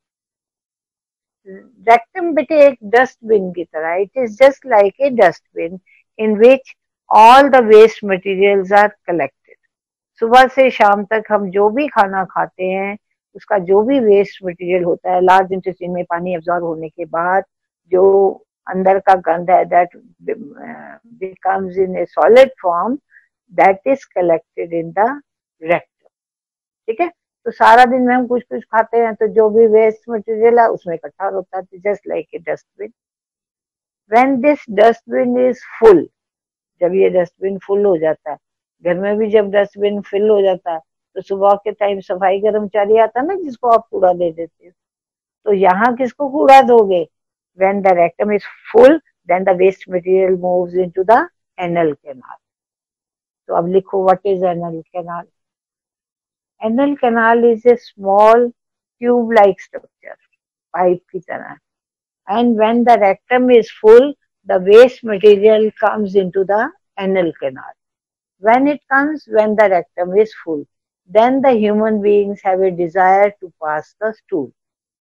Rectum बेटे एक डस्टबिन की तरह, it is just like a dustbin in which all the waste materials are collected. सुबह से शाम तक हम जो भी खाना खाते हैं, उसका जो भी वेस्ट मटेरियल होता है, लार्ज इंटेस्टाइन में पानी एब्जॉर्ब होने के बाद जो अंदर का गंद है, that becomes in a solid form, that is collected in the rectum. ठीक है, तो सारा दिन में हम कुछ कुछ खाते हैं, तो जो भी वेस्ट मटेरियल है उसमें इकट्ठा होता है, just like a dustbin. When this dustbin is full, जब ये डस्टबिन फुल हो जाता है, घर में भी जब डस्टबिन फुल हो जाता है, तो सुबह के टाइम सफाई कर्मचारी आता है ना, जिसको आप कूड़ा दे देते हो, तो यहाँ किसको कूड़ा दोगे, when the rectum is full, then the waste material moves into the anal canal. तो अब लिखो what is anal canal. Anal canal is a small tube-like structure, pipe की तरह, and when the rectum is full, the waste material comes into the anal canal. When the rectum is full, then the human beings have a desire to pass the stool.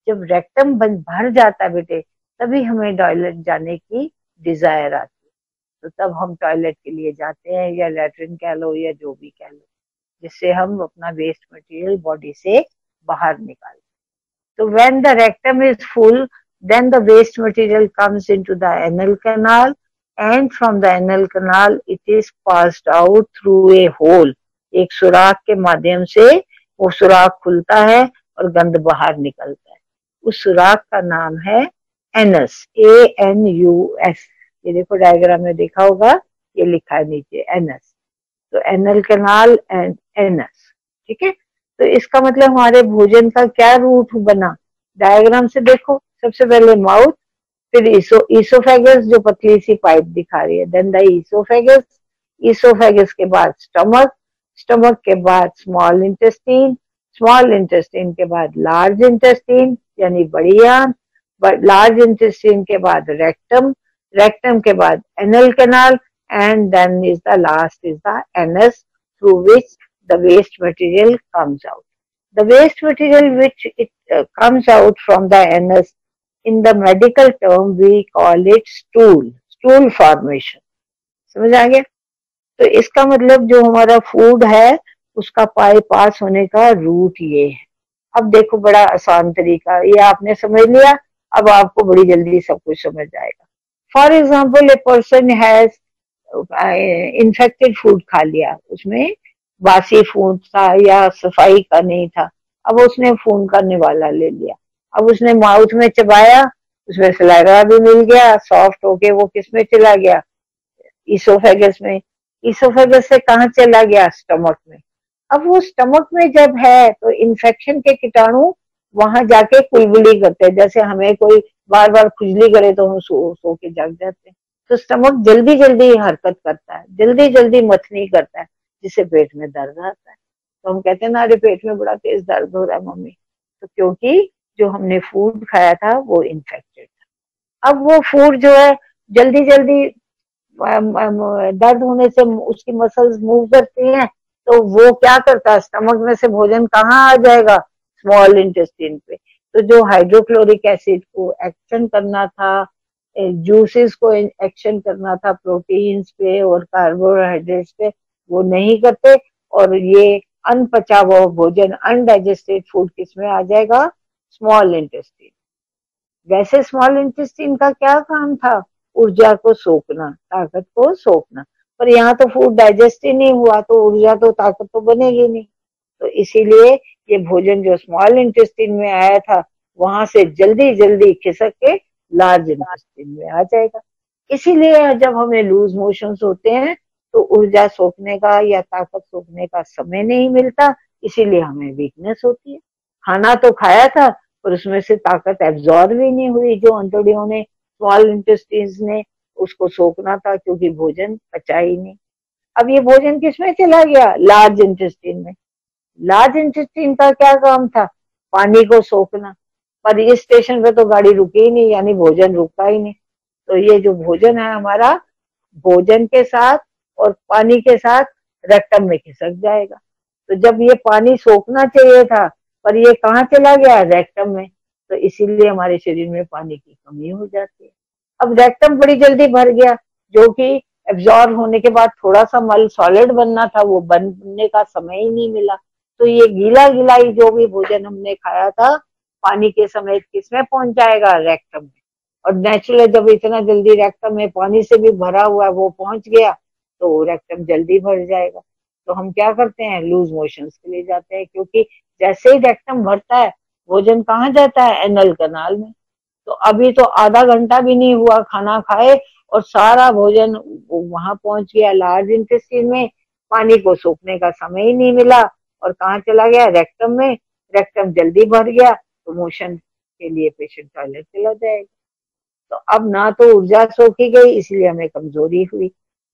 जब rectum भर जाता है बेटे, तभी हमें toilet जाने की Dzire आती है, तो तब हम टॉयलेट के लिए जाते हैं, या लैट्रिन कह लो या जो भी कह लो, जिससे हम अपना वेस्ट मटेरियल बॉडी से बाहर निकालें. तो when the rectum is full, then the waste material comes into the anal canal, and from the anal canal it is passed out through a hole. एक सुराख के माध्यम से वो सुराख खुलता है और गंद बाहर निकलता है. उस सुराख का नाम है एनस, ANUS. ये देखो डायग्राम में देखा होगा, ये लिखा है नीचे एनस. तो एनल कैनाल एंड एनस, ठीक है. तो इसका मतलब हमारे भोजन का क्या रूट बना, डायग्राम से देखो. सबसे पहले माउथ, फिर ईसोफेगस जो पतली सी पाइप दिखा रही है, देन द ईसोफेगस, ईसोफेगस के बाद स्टमक, स्टमक के बाद स्मॉल इंटेस्टीन, स्मॉल इंटेस्टीन के बाद लार्ज इंटेस्टीन यानी बड़ी आंत, लार्ज इंटेस्टीन के बाद रेक्टम, रेक्टम के बाद anal canal, and then is the last is the anus, through which the waste material comes out. The waste material which it comes out from the anus, in the medical term we call it stool, stool formation. समझ आ गया. तो इसका मतलब जो हमारा food है उसका पास होने का रूट ये है. अब देखो बड़ा आसान तरीका, ये आपने समझ लिया, अब आपको बड़ी जल्दी सब कुछ समझ जाएगा. For example, a person has infected food खा लिया, उसमें बासी फूड था या सफाई का नहीं था, अब उसने खून का निवाला ले लिया, अब उसने माउथ में चबाया, उसमें सलाइवा भी मिल गया, सॉफ्ट होके वो किस में चला गया, ईसोफेगस में. ईसोफेगस से कहाँ चला गया, स्टमक में. अब वो स्टमक में जब है तो इन्फेक्शन के कीटाणु वहां जाके कुलबुली करते हैं. जैसे हमें कोई बार बार खुजली करे तो हम सो के जग जाते हैं. तो स्टमक जल्दी जल्दी हरकत करता है, जल्दी जल्दी मथनी करता है, जिससे पेट में दर्द आता है. तो हम कहते हैं ना, अरे पेट में बड़ा तेज दर्द हो रहा है मम्मी, तो क्योंकि जो हमने फूड खाया था वो इन्फेक्टेड था. अब वो फूड जो है जल्दी जल्दी दर्द होने से उसकी मसल्स मूव करती हैं, तो वो क्या करता है, स्टमक में से भोजन कहाँ आ जाएगा, स्मॉल इंटेस्टाइन पे. तो जो हाइड्रोक्लोरिक एसिड को एक्शन करना था, जूसेस को एक्शन करना था प्रोटीन्स पे और कार्बोहाइड्रेट्स पे, वो नहीं करते, और ये अनपचा हुआ भोजन, अनडाइजेस्टेड फूड किसमें आ जाएगा, स्मॉल इंटेस्टाइन. वैसे स्मॉल इंटेस्टाइन का क्या काम था, ऊर्जा को सोखना, ताकत को सोखना, पर यहाँ तो फूड डाइजेस्ट ही नहीं हुआ तो ऊर्जा तो ताकत तो बनेगी नहीं. तो इसीलिए ये भोजन जो स्मॉल इंटेस्टाइन में आया था वहां से जल्दी जल्दी खिसक के लार्ज इंटेस्टाइन में आ जाएगा. इसीलिए जब हमें लूज मोशंस होते हैं तो ऊर्जा सोखने का या ताकत सोखने का समय नहीं मिलता, इसीलिए हमें वीकनेस होती है. खाना तो खाया था पर उसमें से ताकत एब्जॉर्ब ही नहीं हुई, जो अंतड़ियों ने, स्मॉल इंटेस्टाइन ने उसको सोखना था, क्योंकि भोजन पचा ही नहीं. अब ये भोजन किसमें चला गया, लार्ज इंटेस्टाइन में. लार्ज इंटेस्टाइन का क्या काम था, पानी को सोखना, पर इस स्टेशन पे तो गाड़ी रुकी ही नहीं, यानी भोजन रुका ही नहीं. तो ये जो भोजन है हमारा, भोजन के साथ और पानी के साथ रेक्टम में खिसक जाएगा. तो जब ये पानी सोखना चाहिए था पर ये कहाँ चला गया, रेक्टम में, तो इसीलिए हमारे शरीर में पानी की कमी हो जाती है. अब रेक्टम बड़ी जल्दी भर गया, जो कि एब्जॉर्ब होने के बाद थोड़ा सा मल सॉलिड बनना था, वो बनने का समय ही नहीं मिला. तो ये गीला गिलाई जो भी भोजन हमने खाया था पानी के समेत किसमें पहुंच जाएगा, रेक्टम में. और नेचुरल जब इतना जल्दी रेक्टम में पानी से भी भरा हुआ वो पहुंच गया तो रेक्टम जल्दी भर जाएगा. तो हम क्या करते हैं, लूज मोशंस के लिए जाते हैं, क्योंकि जैसे ही रेक्टम भरता है भोजन कहाँ जाता है, एनल कैनाल में. तो अभी तो आधा घंटा भी नहीं हुआ खाना खाए और सारा भोजन वहां पहुंच गया लार्ज इंटेस्टाइन में, पानी को सोखने का समय ही नहीं मिला और कहाँ चला गया, रेक्टम में. रेक्टम जल्दी भर गया तो मोशन के लिए पेशेंट टॉयलेट चला जाएगा. तो अब ना तो ऊर्जा सोखी गई, इसलिए हमें कमजोरी हुई.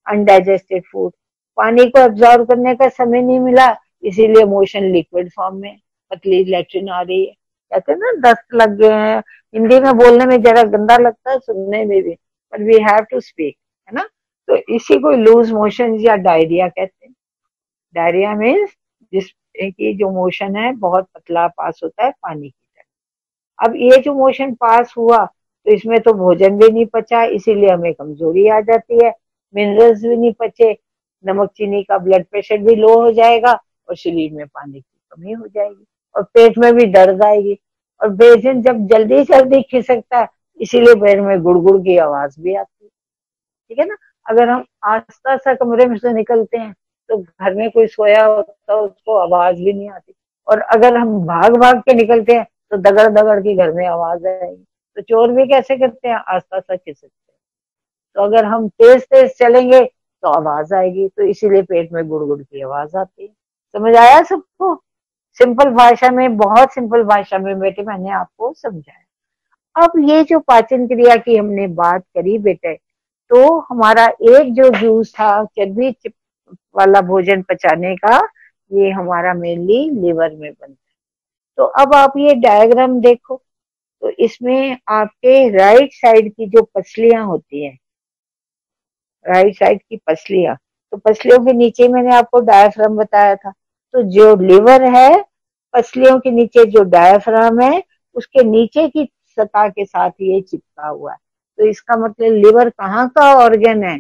अनडाइजेस्टेड फूड, पानी को एब्जॉर्ब करने का समय नहीं मिला, इसीलिए मोशन लिक्विड फॉर्म में, पतली लैट्रिन आ रही है. कहते हैं ना दस्त लग गए हैं, हिंदी में बोलने में जरा गंदा लगता है, सुनने में भी, but we have to speak, है ना। तो इसी को लूज मोशन या डायरिया कहते हैं। डायरिया मीन्स जिसकी जो मोशन है बहुत पतला पास होता है पानी की तरह। अब ये जो मोशन पास हुआ तो इसमें तो भोजन भी नहीं पचा, इसीलिए हमें कमजोरी आ जाती है, मिनरल्स भी नहीं पचे, नमक चीनी का ब्लड प्रेशर भी लो हो जाएगा और शरीर में पानी की कमी हो जाएगी और पेट में भी दर्द आएगी। और पेशेंट जब जल्दी जल्दी खिसकता है इसीलिए पेट में गुड़गुड़ की आवाज भी आती है, ठीक है ना। अगर हम आस्ता आस्ता कमरे में से निकलते हैं तो घर में कोई सोया होता है उसको आवाज भी नहीं आती, और अगर हम भाग भाग के निकलते हैं तो दगड़ दगड़ की घर में आवाज आएगी। तो चोर भी कैसे करते हैं, आस्ता आस्ता खिसकते हैं। तो अगर हम तेज तेज चलेंगे तो आवाज आएगी, तो इसीलिए पेट में गुड़गुड़ की आवाज आती है। समझ आया सबको? सिंपल भाषा में, बहुत सिंपल भाषा में बेटे मैंने आपको समझाया। अब ये जो पाचन क्रिया की हमने बात करी बेटे, तो हमारा एक जो जूस था चर्बी वाला भोजन पचाने का, ये हमारा मेनली लिवर में बनता है। तो अब आप ये डायग्राम देखो, तो इसमें आपके राइट साइड की जो पसलियां होती हैं, राइट साइड की पसलियां, तो पसलियों के नीचे मैंने आपको डायफ्राम बताया था। तो जो लिवर है, पसलियों के नीचे जो डायफ्राम है उसके नीचे की सतह के साथ ये चिपका हुआ है। तो इसका मतलब लिवर कहाँ का ऑर्गन है,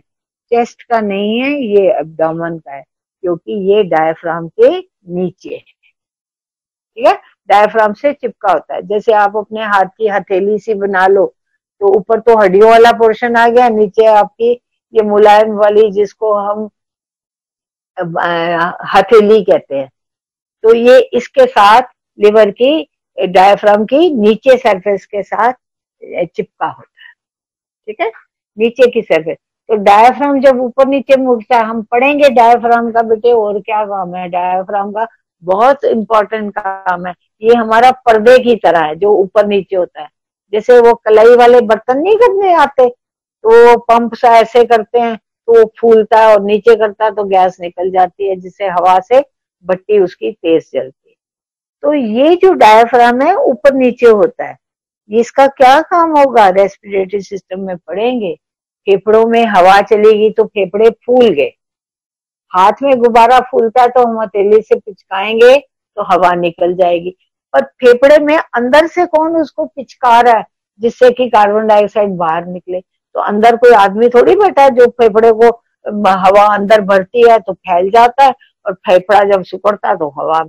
चेस्ट का नहीं है, ये एब्डोमेन का है, क्योंकि ये डायफ्राम के नीचे है, ठीक है, डायफ्राम से चिपका होता है। जैसे आप अपने हाथ की हथेली सी बना लो, तो ऊपर तो हड्डियों वाला पोर्शन आ गया, नीचे आपकी ये मुलायम वाली जिसको हम हथेली कहते हैं, तो ये इसके साथ लिवर की डायफ्राम की नीचे सरफेस के साथ चिपका होता है, ठीक है, नीचे की सरफेस। तो डायफ्राम जब ऊपर नीचे मुड़ता है, हम पढ़ेंगे डायफ्राम का बेटे और क्या काम है, डायफ्राम का बहुत इंपॉर्टेंट काम है। ये हमारा पर्दे की तरह है जो ऊपर नीचे होता है। जैसे वो कलाई वाले बर्तन नहीं करने आते, तो पंप से ऐसे करते हैं तो वो फूलता है, और नीचे करता है तो गैस निकल जाती है, जिससे हवा से भट्टी उसकी तेज जलती है। तो ये जो डायफ्राम है ऊपर नीचे होता है, इसका क्या काम होगा, रेस्पिरेटरी सिस्टम में पढ़ेंगे। फेफड़ों में हवा चलेगी तो फेफड़े फूल गए, हाथ में गुब्बारा फूलता है तो हम हथेली से पिचकाएंगे तो हवा निकल जाएगी, पर फेफड़े में अंदर से कौन उसको पिचका रहा है जिससे कि कार्बन डाइऑक्साइड बाहर निकले। तो अंदर कोई आदमी थोड़ी बैठा है जो फेफड़े को हवा अंदर भरती है तो फैल जाता है, और फेफड़ा जब सिकुड़ता है तो हवा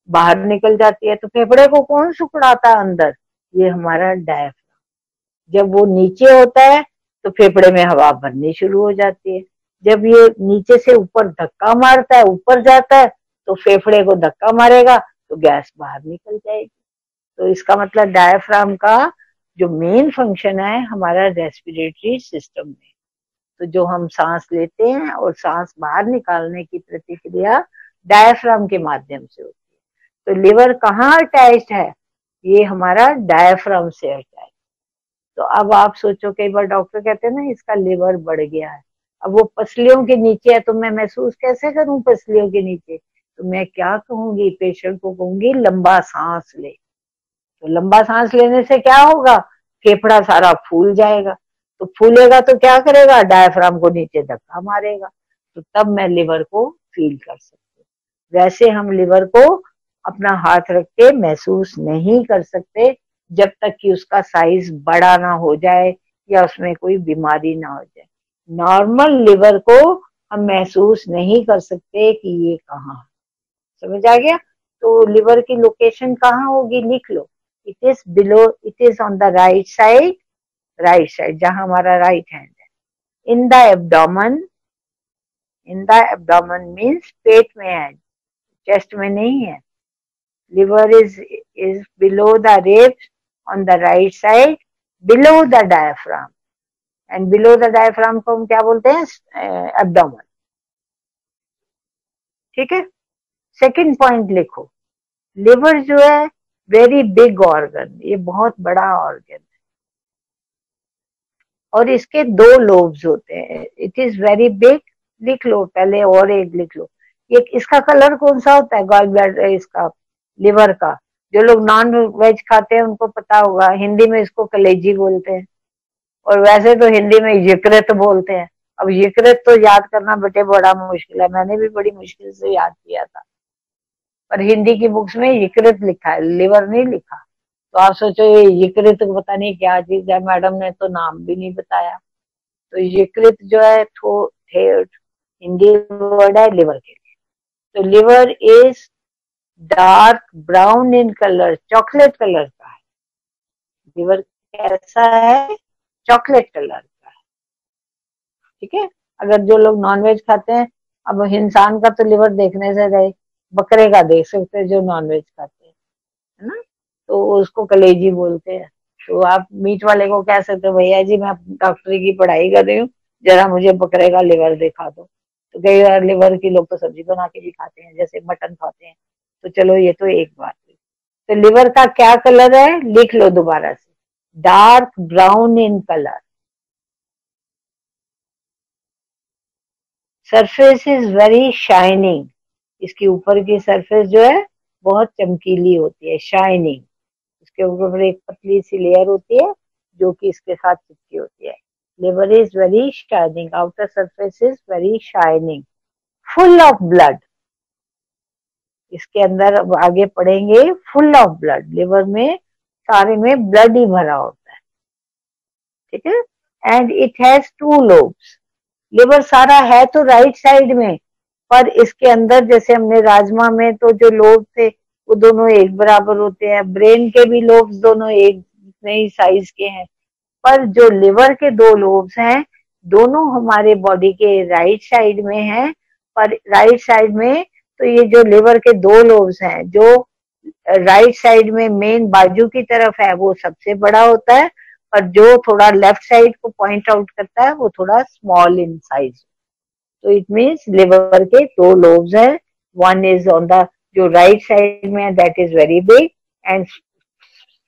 बाहर निकल जाती है। तो फेफड़े को कौन सिकुड़ाता है अंदर, ये हमारा डायफ्राम। जब वो नीचे होता है तो फेफड़े में हवा भरनी शुरू हो जाती है, जब ये नीचे से ऊपर धक्का मारता है, ऊपर जाता है, तो फेफड़े को धक्का मारेगा तो गैस बाहर निकल जाएगी। तो इसका मतलब डायफ्राम का जो मेन फंक्शन है हमारा रेस्पिरेटरी सिस्टम में, तो जो हम सांस लेते हैं और सांस बाहर निकालने की प्रतिक्रिया डायफ्राम के माध्यम से होती है। तो लिवर कहाँ अटैच्ड है, ये हमारा डायफ्राम से अटैच। तो अब आप सोचो, कई बार डॉक्टर कहते हैं ना इसका लिवर बढ़ गया है, अब वो पसलियों के नीचे है तो मैं महसूस कैसे करूं पसलियों के नीचे, तो मैं क्या कहूंगी, पेशेंट को कहूंगी लंबा सांस ले। तो लंबा सांस लेने से क्या होगा, फेफड़ा सारा फूल जाएगा, तो फूलेगा तो क्या करेगा, डायफ्राम को नीचे धक्का मारेगा, तो तब मैं लिवर को फील कर सकती हूँ। वैसे हम लिवर को अपना हाथ रख के महसूस नहीं कर सकते जब तक कि उसका साइज बड़ा ना हो जाए या उसमें कोई बीमारी ना हो जाए। नॉर्मल लिवर को हम महसूस नहीं कर सकते कि ये कहाँ है। समझ आ गया? तो लिवर की लोकेशन कहाँ होगी, लिख लो, it is below, it is on the right side, right side जहां हमारा राइट हैंड है, in the abdomen, in the abdomen means पेट में है, चेस्ट में नहीं है। Liver is below the ribs on the right side below the diaphragm, and below the diaphragm को हम क्या बोलते हैं, एब्डोमेन, ठीक है। सेकंड पॉइंट लिखो, लिवर जो है वेरी बिग ऑर्गन, ये बहुत बड़ा ऑर्गन है और इसके दो लोब्स होते हैं, इट इज वेरी बिग, लिख लो पहले, और एक लिख लो, ये इसका कलर कौन सा होता है, गॉल ब्लैडर इसका लिवर का, जो लोग नॉन वेज खाते हैं उनको पता होगा, हिंदी में इसको कलेजी बोलते हैं, और वैसे तो हिंदी में यकृत बोलते हैं। अब यकृत तो याद करना बेटे बड़ा मुश्किल है, मैंने भी बड़ी मुश्किल से याद किया था, पर हिंदी की बुक्स में यकृत लिखा है, लिवर नहीं लिखा। तो आप सोचो ये यकृत पता नहीं क्या चीज है, मैडम ने तो नाम भी नहीं बताया। तो यकृत जो है हिंदी वर्ड है लिवर के लिए। तो liver is dark brown in colour, chocolate colour का है लिवर। कैसा है? चॉकलेट कलर का है। ठीक है, अगर जो लोग नॉनवेज खाते हैं, अब इंसान का तो लिवर देखने से रहे, बकरे का देख सकते हैं जो नॉनवेज खाते हैं, है ना, तो उसको कलेजी बोलते हैं। तो आप मीट वाले को कह सकते हो भैया जी मैं डॉक्टरी की पढ़ाई कर रही हूँ, जरा मुझे बकरे का लिवर दिखा दो। तो कई बार लिवर की लोग तो सब्जी बना के भी खाते हैं, जैसे मटन खाते हैं। तो चलो ये तो एक बात हुई। तो लिवर का क्या कलर है, लिख लो दोबारा से, dark brown in colour. Surface is very shining, इसकी ऊपर की सरफेस जो है बहुत चमकीली होती है, शाइनिंग। इसके ऊपर एक पतली सी लेयर होती है जो कि इसके साथ चिपकी होती है। Liver is very shining, outer surface is very shining, full of blood. इसके अंदर अब आगे पढ़ेंगे, फुल ऑफ ब्लड, लिवर में सारे में ब्लड ही भरा होता है। ठीक है, and it has 2 lobes. Liver सारा है तो राइट साइड में, पर इसके अंदर जैसे हमने राजमा में तो जो लोब थे वो दोनों एक बराबर होते हैं, ब्रेन के भी लोब्स दोनों एक नई साइज के हैं, पर जो लिवर के 2 लोब्स हैं दोनों हमारे बॉडी के राइट साइड में हैं। पर राइट साइड में तो ये जो लिवर के 2 लोब्स हैं, जो राइट साइड में मेन बाजू की तरफ है वो सबसे बड़ा होता है, और जो थोड़ा लेफ्ट साइड को पॉइंट आउट करता है वो थोड़ा स्मॉल इन साइज। तो इट मीन्स लिवर के 2 लोब्स हैं, वन इज ऑन द जो राइट साइड में that is very big, and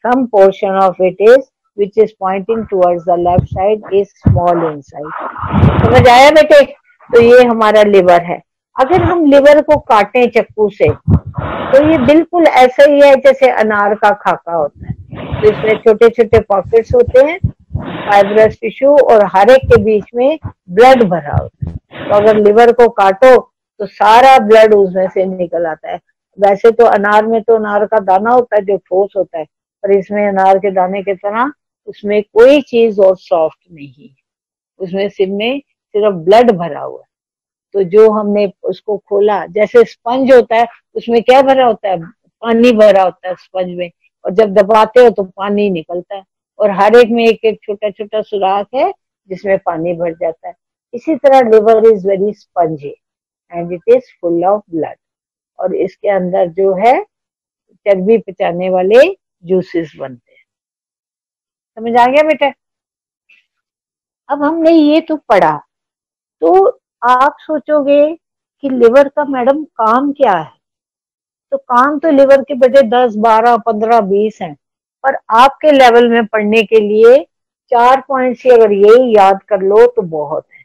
some portion of it is which is pointing towards the left side is small inside। समझ आया बेटे? तो ये हमारा लिवर है। अगर हम लिवर को काटें चाकू से तो ये बिल्कुल ऐसा ही है जैसे अनार का खाका होता है। तो इसमें छोटे छोटे पॉकेट्स होते हैं, फाइब्रस टिश्यू, और हर एक के बीच में ब्लड भरा होता है। तो अगर लिवर को काटो तो सारा ब्लड उसमें से निकल आता है। वैसे तो अनार में तो अनार का दाना होता है जो ठोस होता है, पर इसमें अनार के दाने की तरह उसमें कोई चीज और सॉफ्ट नहीं है, उसमें सिर्फ ब्लड भरा हुआ है। तो जो हमने उसको खोला, जैसे स्पंज होता है उसमें क्या भरा होता है, पानी भरा होता है स्पंज में, और जब दबाते हो तो पानी निकलता है, और हर एक में एक एक छोटा छोटा सुराख है जिसमें पानी भर जाता है। इसी तरह liver is very spongy and it is full of blood, और इसके अंदर जो है चर्बी पचाने वाले जूसेस बनते हैं। समझ आ गया बेटा? अब हमने ये तो पढ़ा, तो आप सोचोगे कि लिवर का मैडम काम क्या है? तो काम तो लिवर के बेटे 10, 12, 15, 20 हैं, पर आपके लेवल में पढ़ने के लिए 4 पॉइंट से अगर ये याद कर लो तो बहुत है।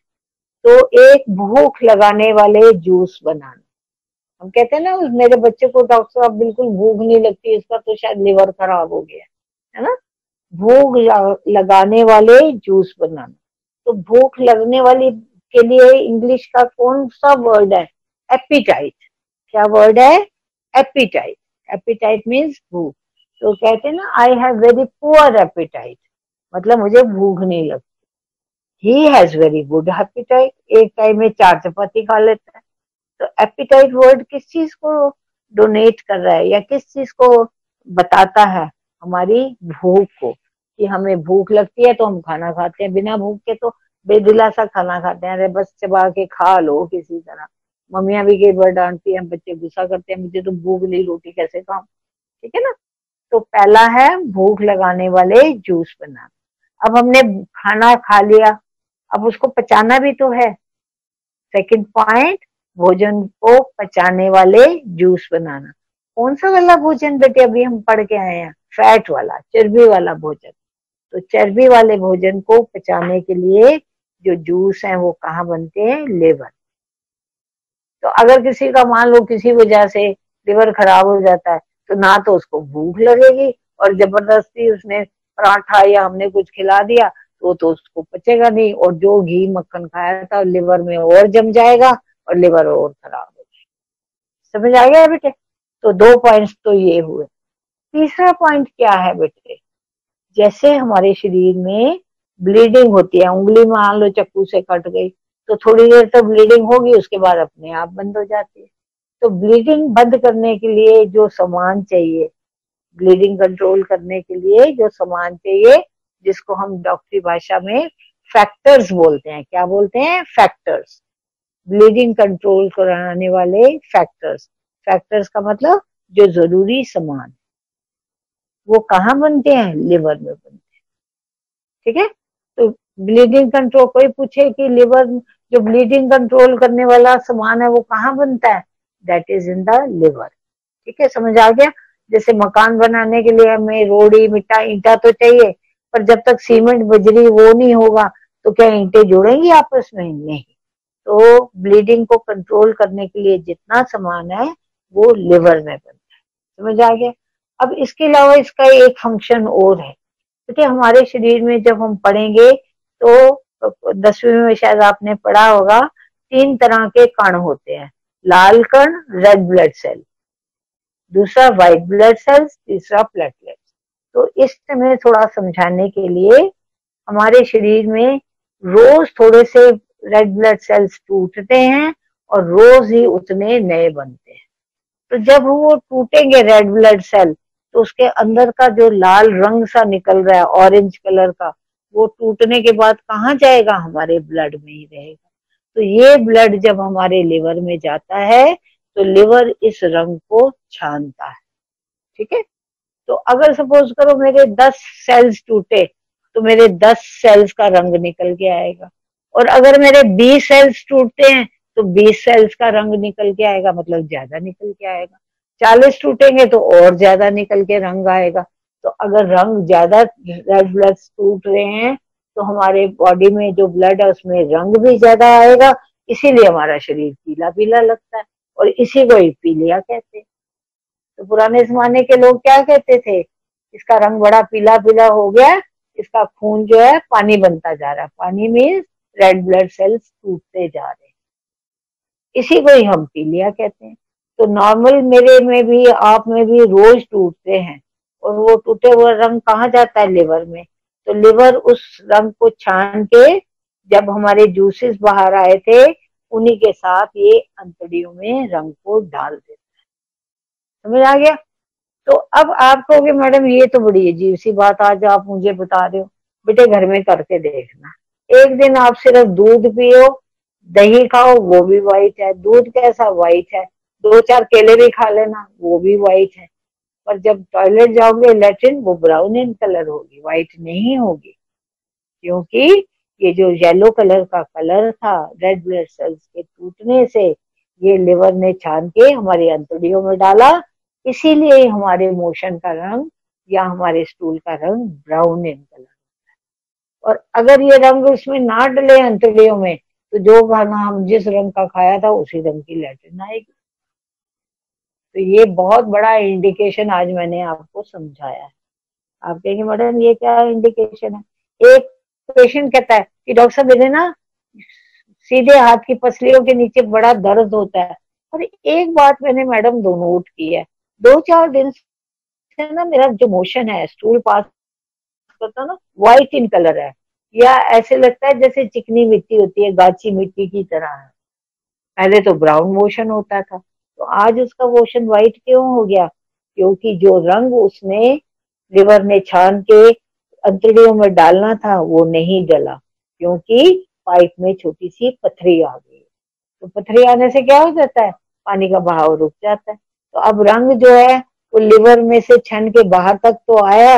तो एक, भूख लगाने वाले जूस बनाना। हम कहते हैं ना मेरे बच्चे को डॉक्टर साहब बिल्कुल भूख नहीं लगती, इसका तो शायद लिवर खराब हो गया है ना। भूख लगाने वाले जूस बनाना। तो भूख लगने वाली के लिए इंग्लिश का कौन सा वर्ड है? एपिटाइट। क्या वर्ड है? एपिटाइट। एपिटाइट मीन्स भूख। तो कहते हैं ना I have very poor appetite, मतलब मुझे भूख नहीं लगती। He has very good appetite, एक टाइम में 4 चपाती खा लेता है। तो एपिटाइट वर्ड किस चीज को डोनेट कर रहा है या किस चीज को बताता है? हमारी भूख को, कि हमें भूख लगती है तो हम खाना खाते हैं, बिना भूख के तो बेदिलासा खाना खाते हैं, अरे बस चबा के खा लो किसी तरह। मम्मियां भी कई बार डांटती हैं, बच्चे गुस्सा करते हैं, मुझे तो भूख नहीं, रोटी कैसे खाऊं? ठीक है ना। तो पहला है भूख लगाने वाले जूस बनाना। अब हमने खाना खा लिया, अब उसको पचाना भी तो है। सेकंड पॉइंट, भोजन को पचाने वाले जूस बनाना। कौन सा वाला भोजन बेटे अभी हम पढ़ के आए हैं? फैट वाला, चर्बी वाला भोजन। तो चर्बी वाले भोजन को पचाने के लिए जो जूस है वो कहाँ बनते हैं? लिवर। तो अगर किसी का मान लो किसी वजह से लिवर खराब हो जाता है तो ना तो उसको भूख लगेगी, और जबरदस्ती उसने पराठा या हमने कुछ खिला दिया तो उसको पचेगा नहीं, और जो घी मक्खन खाया था लिवर में और जम जाएगा और लिवर और खराब हो जाएगा। समझ आ गया बेटे? तो 2 पॉइंट्स तो ये हुए। तीसरा पॉइंट क्या है बेटे, जैसे हमारे शरीर में ब्लीडिंग होती है, उंगली मान लो चक्कू से कट गई तो थोड़ी देर तक ब्लीडिंग होगी, उसके बाद अपने आप बंद हो जाती है। तो ब्लीडिंग बंद करने के लिए जो सामान चाहिए, ब्लीडिंग कंट्रोल करने के लिए जो सामान चाहिए, जिसको हम डॉक्टरी भाषा में फैक्टर्स बोलते हैं, क्या बोलते हैं? फैक्टर्स। ब्लीडिंग कंट्रोल कराने वाले फैक्टर्स। फैक्टर्स का मतलब जो जरूरी सामान, वो कहाँ बनते हैं? लिवर में बनते हैं। ठीक है? तो ब्लीडिंग कंट्रोल, कोई पूछे कि लिवर जो ब्लीडिंग कंट्रोल करने वाला सामान है वो कहाँ बनता है? That is in the liver. ठीक है, समझ आ गया? जैसे मकान बनाने के लिए हमें रोड़ी मिट्टा ईंटा तो चाहिए, पर जब तक सीमेंट बजरी वो नहीं होगा तो क्या ईंटें जुड़ेंगी आपस में? नहीं। तो ब्लीडिंग को कंट्रोल करने के लिए जितना सामान है वो लिवर में बनता है। समझ आ गया? अब इसके अलावा इसका एक फंक्शन और है बेटे, हमारे शरीर में जब हम पढ़ेंगे तो 10वीं में शायद आपने पढ़ा होगा, 3 तरह के कण होते हैं, लाल कण, रेड ब्लड सेल, दूसरा व्हाइट ब्लड सेल्स, तीसरा प्लेटलेट्स। तो इस समय थोड़ा समझाने के लिए, हमारे शरीर में रोज थोड़े से रेड ब्लड सेल्स टूटते हैं और रोज ही उतने नए बनते हैं। तो जब वो टूटेंगे रेड ब्लड सेल, तो उसके अंदर का जो लाल रंग सा निकल रहा है ऑरेंज कलर का, वो टूटने के बाद कहाँ जाएगा? हमारे ब्लड में ही रहेगा। तो ये ब्लड जब हमारे लिवर में जाता है तो लिवर इस रंग को छानता है। ठीक है? तो अगर सपोज करो मेरे 10 सेल्स टूटे तो मेरे 10 सेल्स का रंग निकल के आएगा, और अगर मेरे 20 सेल्स टूटते हैं तो 20 सेल्स का रंग निकल के आएगा, मतलब ज्यादा निकल के आएगा। 40 टूटेंगे तो और ज्यादा निकल के रंग आएगा। तो अगर रंग ज्यादा रेड ब्लड टूट रहे हैं तो हमारे बॉडी में जो ब्लड है उसमें रंग भी ज्यादा आएगा, इसीलिए हमारा शरीर पीला पीला लगता है, और इसी को ही पीलिया कहते हैं। तो पुराने जमाने के लोग क्या कहते थे? इसका रंग बड़ा पीला पीला हो गया, इसका खून जो है पानी बनता जा रहा है। पानी मीन्स रेड ब्लड सेल्स टूटते जा रहे हैं, इसी को ही हम पीलिया कहते हैं। तो नॉर्मल मेरे में भी आप में भी रोज टूटते हैं, और वो टूटे हुए रंग कहाँ जाता है? लिवर में। तो लिवर उस रंग को छान के, जब हमारे जूसेस बाहर आए थे उन्हीं के साथ ये अंतड़ियों में रंग को डाल देता है। समझ आ गया? तो अब आप कहोगे मैडम ये तो बड़ी अजीब सी बात आज आप मुझे बता रहे हो। बेटे घर में करके देखना, एक दिन आप सिर्फ दूध पियो, दही खाओ, वो भी व्हाइट है। दूध कैसा? व्हाइट है। 2-4 केले भी खा लेना, वो भी व्हाइट है। पर जब टॉयलेट जाओगे लेट्रिन, वो ब्राउन इन कलर होगी, व्हाइट नहीं होगी। क्योंकि ये जो येलो कलर का कलर था रेड ब्लड सेल्स के टूटने से, ये लिवर ने छान के हमारी अंतड़ियों में डाला, इसीलिए हमारे मोशन का रंग या हमारे स्टूल का रंग ब्राउन इन कलर। और अगर ये रंग उसमें ना डले अंतड़ियों में, तो जो खाना हम जिस रंग का खाया था उसी रंग की लैट्रिन आएगी। तो ये बहुत बड़ा इंडिकेशन आज मैंने आपको समझाया है। आप कहेंगे मैडम ये क्या इंडिकेशन है? एक पेशेंट कहता है कि डॉक्टर साहब मेरे ना सीधे हाथ की पसलियों के नीचे बड़ा दर्द होता है, और एक बात मैंने मैडम दो नोट की है, 2-4 दिन से ना मेरा जो मोशन है, स्टूल पास करता ना, व्हाइट इन कलर है, या ऐसे लगता है जैसे चिकनी मिट्टी होती है, गाची मिट्टी की तरह है। पहले तो ब्राउन मोशन होता था, तो आज उसका मोशन व्हाइट क्यों हो गया? क्योंकि जो रंग उसने लिवर ने छान के अंतड़ियों में डालना था वो नहीं डला, क्योंकि पाइप में छोटी सी पथरी आ गई। तो पथरी आने से क्या हो जाता है? पानी का बहाव रुक जाता है। तो अब रंग जो है वो लिवर में से छन के बाहर तक तो आया,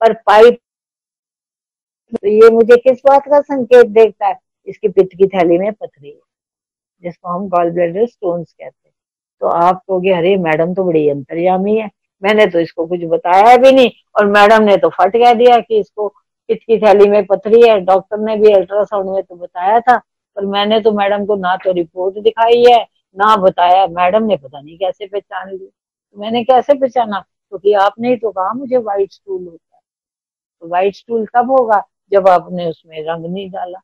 पर पाइप, तो ये मुझे किस बात का संकेत देता है? इसकी पित्त की थैली में पथरी है, जिसको हम गॉल ब्लैडर स्टोन्स कहते हैं। तो आप कहोगे अरे मैडम तो बड़ी अंतर्यामी है, मैंने तो इसको कुछ बताया भी नहीं, और मैडम ने तो फट कह दिया कि इसको पित्त की थैली में पथरी है। डॉक्टर ने भी अल्ट्रासाउंड में तो बताया था, पर मैंने तो मैडम को ना तो रिपोर्ट दिखाई है ना बताया, मैडम ने पता नहीं कैसे पहचान ली। मैंने कैसे पहचाना? क्योंकि आपने ही तो कहा मुझे व्हाइट स्टूल होता है। तो व्हाइट स्टूल कब होगा? जब आपने उसमें रंग नहीं डाला।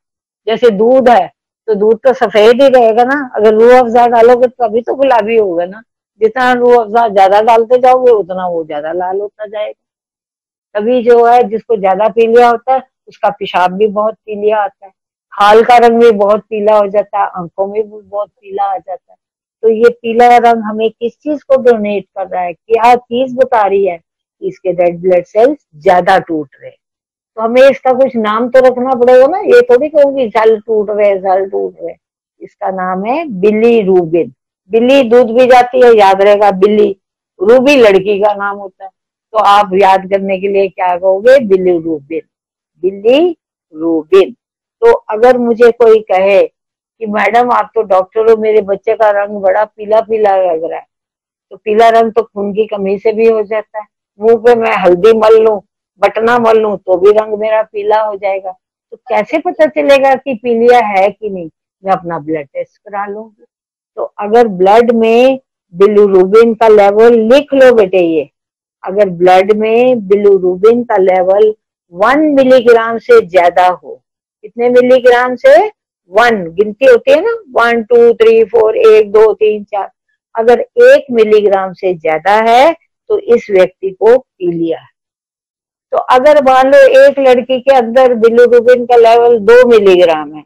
जैसे दूध है तो दूध तो सफेद ही रहेगा ना, अगर रूह अफ़ज़ा डालोगे तो अभी तो गुलाबी होगा ना। जितना रूह अफ़ज़ा ज्यादा डालते जाओगे उतना वो ज्यादा लाल होता जाएगा। तभी जो है जिसको ज्यादा पीलिया होता है उसका पेशाब भी बहुत पीलिया आता है, खाल का रंग भी बहुत पीला हो जाता है, आंखों में भी बहुत पीला आ जाता है। तो ये पीला रंग हमें किस चीज को डोनेट कर रहा है, क्या चीज बता रही है कि इसके रेड ब्लड सेल्स ज्यादा टूट रहे हैं। तो हमें इसका कुछ नाम तो रखना पड़ेगा ना, ये थोड़ी कहूंगी सेल टूट रहे सेल टूट रहे। इसका नाम है बिली रूबिन। बिल्ली दूध भी जाती है, याद रहेगा बिल्ली। रूबी लड़की का नाम होता है, तो आप याद करने के लिए क्या कहोगे? बिली रूबिन, बिली रूबिन। तो अगर मुझे कोई कहे कि मैडम आप तो डॉक्टर हो, मेरे बच्चे का रंग बड़ा पीला पीला लग रहा है, तो पीला रंग तो खून की कमी से भी हो जाता है। मुंह पे मैं हल्दी मल लूं, बटना मल लूं तो भी रंग मेरा पीला हो जाएगा। तो कैसे पता चलेगा कि पीलिया है कि नहीं? मैं अपना ब्लड टेस्ट करा लूंगी। तो अगर ब्लड में बिलीरुबिन का लेवल, लिख लो बेटे ये, अगर ब्लड में बिलीरुबिन का लेवल 1 मिलीग्राम से ज्यादा हो, कितने मिलीग्राम से? 1, गिनती होती है ना, 1 2 3 4, 1 2 3 4, अगर 1 मिलीग्राम से ज्यादा है तो इस व्यक्ति को पीलिया है। तो अगर मान लो एक लड़की के अंदर बिलीरुबिन का लेवल 2 मिलीग्राम है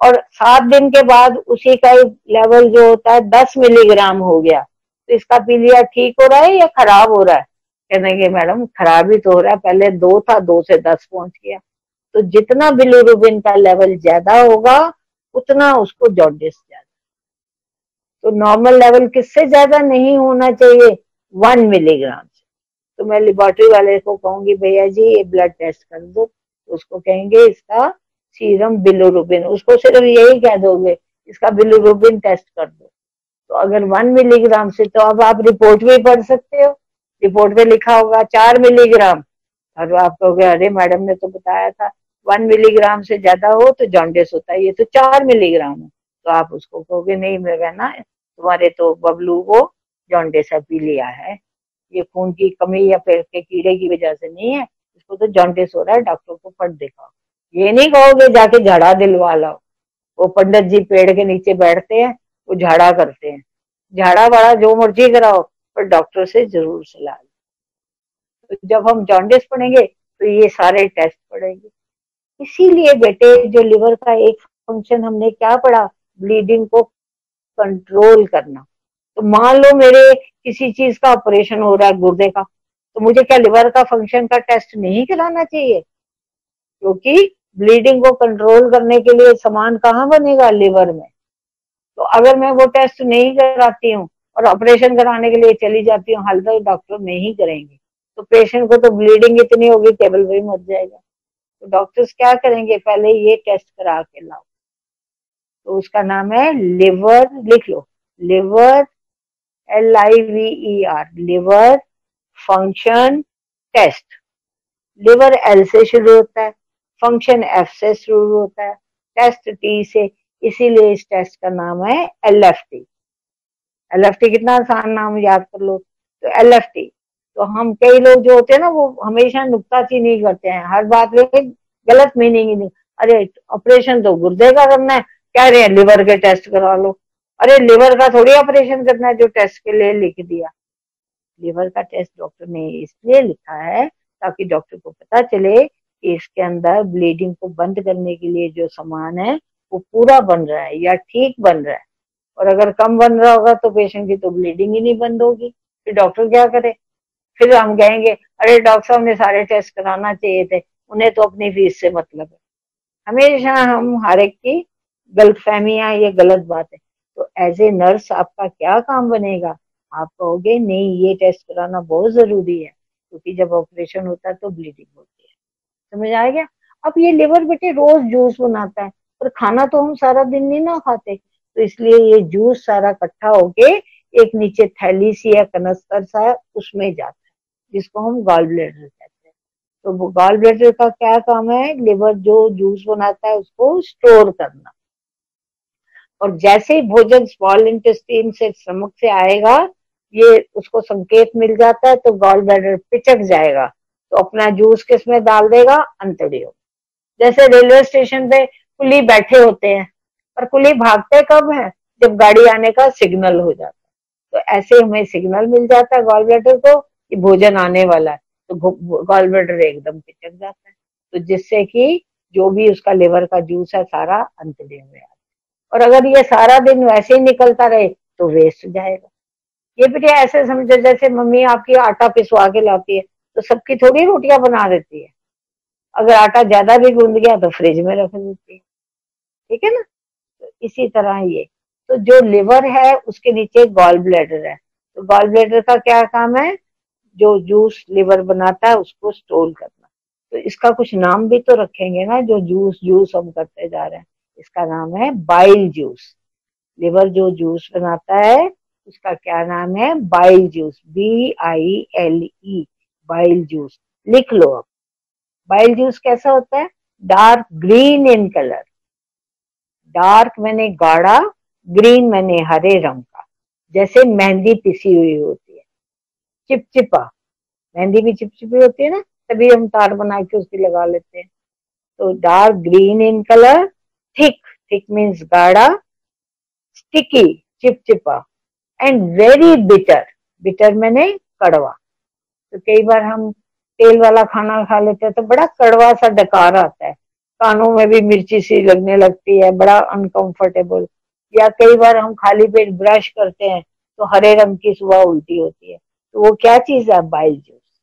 और 7 दिन के बाद उसी का लेवल जो होता है 10 मिलीग्राम हो गया, तो इसका पीलिया ठीक हो रहा है या खराब हो रहा है? कहने मैडम खराब ही तो हो रहा है, पहले 2 था, 2 से 10 पहुंच गया। तो जितना बिलीरुबिन का लेवल ज्यादा होगा उतना उसको जॉन्डिस ज्यादा। तो नॉर्मल लेवल किससे ज्यादा नहीं होना चाहिए? 1 मिलीग्राम से। तो मैं लेबोरेटरी वाले को कहूंगी भैया जी ये ब्लड टेस्ट कर दो, तो उसको कहेंगे इसका सीरम बिलीरुबिन, उसको सिर्फ यही कह दोगे इसका बिलीरुबिन टेस्ट कर दो। तो अगर 1 मिलीग्राम से, तो अब आप रिपोर्ट भी पढ़ सकते हो, रिपोर्ट में लिखा होगा 4 मिलीग्राम, और आप कहोगे अरे मैडम ने तो बताया था 1 मिलीग्राम से ज्यादा हो तो जॉन्डिस होता है, ये तो 4 मिलीग्राम है। तो आप उसको कहोगे नहीं मेरा ना, तुम्हारे तो बबलू को जॉन्डिस है, पीलिया है, ये खून की कमी या पेट के कीड़े की वजह से नहीं है, इसको तो जॉन्डिस हो रहा है, डॉक्टर को फट दिखाओ। ये नहीं कहोगे जाके झाड़ा दिलवा लाओ। वो पंडित जी पेड़ के नीचे बैठते हैं, वो झाड़ा करते हैं, झाड़ा वाड़ा जो मर्जी कराओ पर डॉक्टर से जरूर सलाह लो। तो जब हम जॉन्डिस पढ़ेंगे तो ये सारे टेस्ट पढ़ेंगे। इसीलिए बेटे जो लिवर का एक फंक्शन हमने क्या पढ़ा? ब्लीडिंग को कंट्रोल करना। तो मान लो मेरे किसी चीज का ऑपरेशन हो रहा है गुर्दे का, तो मुझे क्या लिवर का फंक्शन का टेस्ट नहीं कराना चाहिए? क्योंकि ब्लीडिंग को कंट्रोल करने के लिए सामान कहाँ बनेगा? लिवर में। तो अगर मैं वो टेस्ट नहीं कराती हूँ और ऑपरेशन कराने के लिए चली जाती हूँ, हाल तक डॉक्टर नहीं करेंगे, तो पेशेंट को तो ब्लीडिंग इतनी होगी टेबल पे ही मर जाएगा। तो डॉक्टर्स क्या करेंगे? पहले ये टेस्ट करा के लाओ। तो उसका नाम है लिवर, लिख लो, liver, LIVER, liver function test. Liver L से शुरू होता है, फंक्शन F से शुरू होता है, टेस्ट T से, इसीलिए इस टेस्ट का नाम है LFT। LFT कितना आसान नाम, याद कर लो। तो LFT, तो हम कई लोग जो होते हैं ना वो हमेशा नुक्ताचीनी करते हैं, हर बात में गलत मीनिंग ही नहीं। अरे ऑपरेशन तो गुर्दे का करना है, कह रहे हैं लिवर के टेस्ट करा लो। अरे लिवर का थोड़ी ऑपरेशन करना है जो टेस्ट के लिए लिख दिया। लिवर का टेस्ट डॉक्टर ने इसलिए लिखा है ताकि डॉक्टर को पता चले कि इसके अंदर ब्लीडिंग को बंद करने के लिए जो सामान है वो पूरा बन रहा है या ठीक बन रहा है। और अगर कम बन रहा होगा तो पेशेंट की तो ब्लीडिंग ही नहीं बंद होगी, फिर डॉक्टर क्या करे? फिर हम कहेंगे अरे डॉक्टर साहब ने सारे टेस्ट कराना चाहिए थे, उन्हें तो अपनी फीस से मतलब है। हमेशा हम हर एक की गलतफहमियां, ये गलत बात है। तो एज ए नर्स आपका क्या काम बनेगा? आप कहोगे नहीं ये टेस्ट कराना बहुत जरूरी है, क्योंकि जब ऑपरेशन होता है तो ब्लीडिंग होती है। समझ आ गया? अब ये लिवर बेटे रोज जूस बनाता है, पर खाना तो हम सारा दिन नहीं ना खाते, तो इसलिए ये जूस सारा इकट्ठा होके एक नीचे थैली सी या कनस्तर सा है उसमें जाता है, जिसको हम गॉल ब्लैडर कहते हैं। तो वो गॉल ब्लैडर का क्या काम है? लिवर जो जूस बनाता है उसको स्टोर करना। और जैसे ही भोजन स्मॉल इंटेस्टाइन से, स्टमक से आएगा, ये उसको संकेत मिल जाता है तो गॉल ब्लैडर पिचक जाएगा, तो अपना जूस किसमें डाल देगा, अंतड़ियों। जैसे रेलवे स्टेशन पे कुली बैठे होते हैं, पर कुली भागते कब है, जब गाड़ी आने का सिग्नल हो जाता है। तो ऐसे हमें सिग्नल मिल जाता है गॉल ब्लैडर को कि भोजन आने वाला है, तो गॉल ब्लैडर एकदम पिचक जाता है, तो जिससे कि जो भी उसका लिवर का जूस है सारा अंतड़ियों में आता है। और अगर ये सारा दिन वैसे ही निकलता रहे तो वेस्ट जाएगा। ये बेटे ऐसे समझो जैसे मम्मी आपकी आटा पिसवा के लाती है, तो सबकी थोड़ी रोटियां बना देती है, अगर आटा ज्यादा भी गूंद गया तो फ्रिज में रख देती है, ठीक है ना। तो इसी तरह ये, तो जो लिवर है उसके नीचे गॉल ब्लैडर है, तो गॉल ब्लैडर का क्या काम है, जो जूस लिवर बनाता है उसको स्टोर करना। तो इसका कुछ नाम भी तो रखेंगे ना, जो जूस जूस हम करते जा रहे हैं, इसका नाम है बाइल जूस। लिवर जो जूस बनाता है उसका क्या नाम है, bile juice, BILE, bile juice. लिख लो अब, बाइल जूस कैसा होता है, dark green in colour, dark मैंने गाढ़ा, ग्रीन मैंने हरे रंग का, जैसे मेहंदी पिसी हुई होती है, चिपचिपा, मेहंदी भी चिपचिपी होती है ना, तभी हम तार बना के उसकी लगा लेते हैं। तो dark green in colour, thick, thick means गाढ़ा, स्टिकी चिपचिपा, एंड वेरी बिटर, बिटर मैंने कड़वा। तो कई बार हम तेल वाला खाना खा लेते हैं तो बड़ा कड़वा सा डकार आता है, कानों में भी मिर्ची सी लगने लगती है, बड़ा अनकंफर्टेबल। या कई बार हम खाली पेट ब्रश करते हैं तो हरे रंग की सुबह उल्टी होती है, तो वो क्या चीज है, बाइल जूस,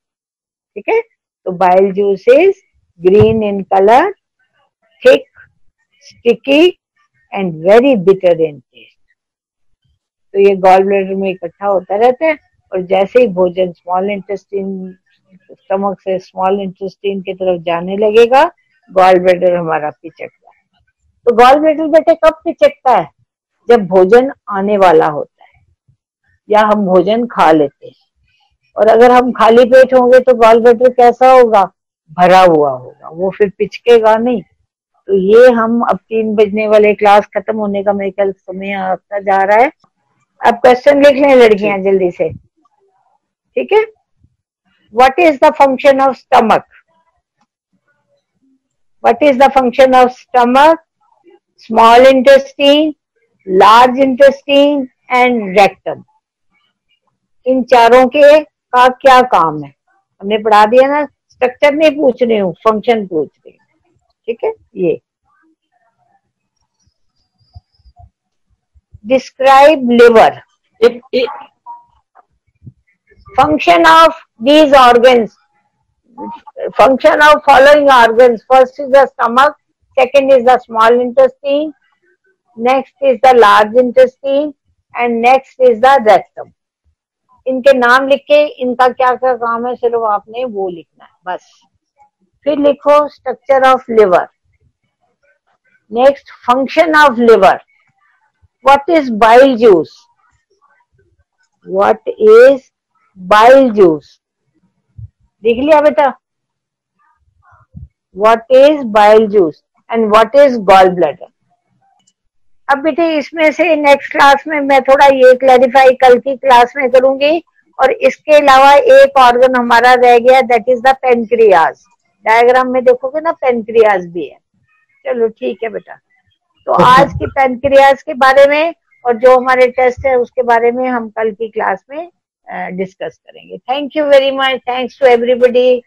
ठीक है। तो bile juice is green in colour, thick, sticky, and very bitter in taste. तो ये गॉल ब्लैडर में इकट्ठा होता रहता है, और जैसे ही भोजन स्मॉल इंटेस्टाइन, स्टमक से स्मॉल इंटेस्टाइन की तरफ जाने लगेगा, गॉल ब्लैडर हमारा पिचकता है। तो गॉल ब्लैडर बेटे कब पिचकता है, जब भोजन आने वाला होता है या हम भोजन खा लेते हैं। और अगर हम खाली पेट होंगे तो गॉल ब्लैडर कैसा होगा, भरा हुआ होगा, वो फिर पिचकेगा नहीं। तो ये हम अब 3 बजने वाले, क्लास खत्म होने का मेरे ख्याल समय आता जा रहा है। अब क्वेश्चन लिख लें लड़कियां जल्दी से, ठीक है। What is the function of stomach, what is the function of stomach, small intestine, large intestine and rectum, इन चारों के का क्या काम है, हमने पढ़ा दिया ना। स्ट्रक्चर नहीं पूछ रही हूँ, फंक्शन पूछ रही हूँ, ठीक है। ये describe liver, function of these organs, function of following organs, first is the stomach, second is the small intestine, next is the large intestine, and next is the rectum। इनके नाम लिख के इनका क्या क्या काम है सिर्फ आपने वो लिखना है बस। फिर लिखो structure of liver, next function of liver, what is bile juice, what is bile juice, देख लिया बेटा, what is bile juice and what is gall bladder. अब बेटे इसमें से नेक्स्ट क्लास में मैं थोड़ा ये क्लैरिफाई कल की क्लास में करूंगी। और इसके अलावा एक ऑर्गन हमारा रह गया, that is the pancreas. Diagram में देखोगे ना पेनक्रियाज भी है। चलो ठीक है बेटा, तो आज की पेनक्रियाज के बारे में और जो हमारे टेस्ट है उसके बारे में हम कल की क्लास में डिस्कस करेंगे। Thank you very much, thanks to everybody.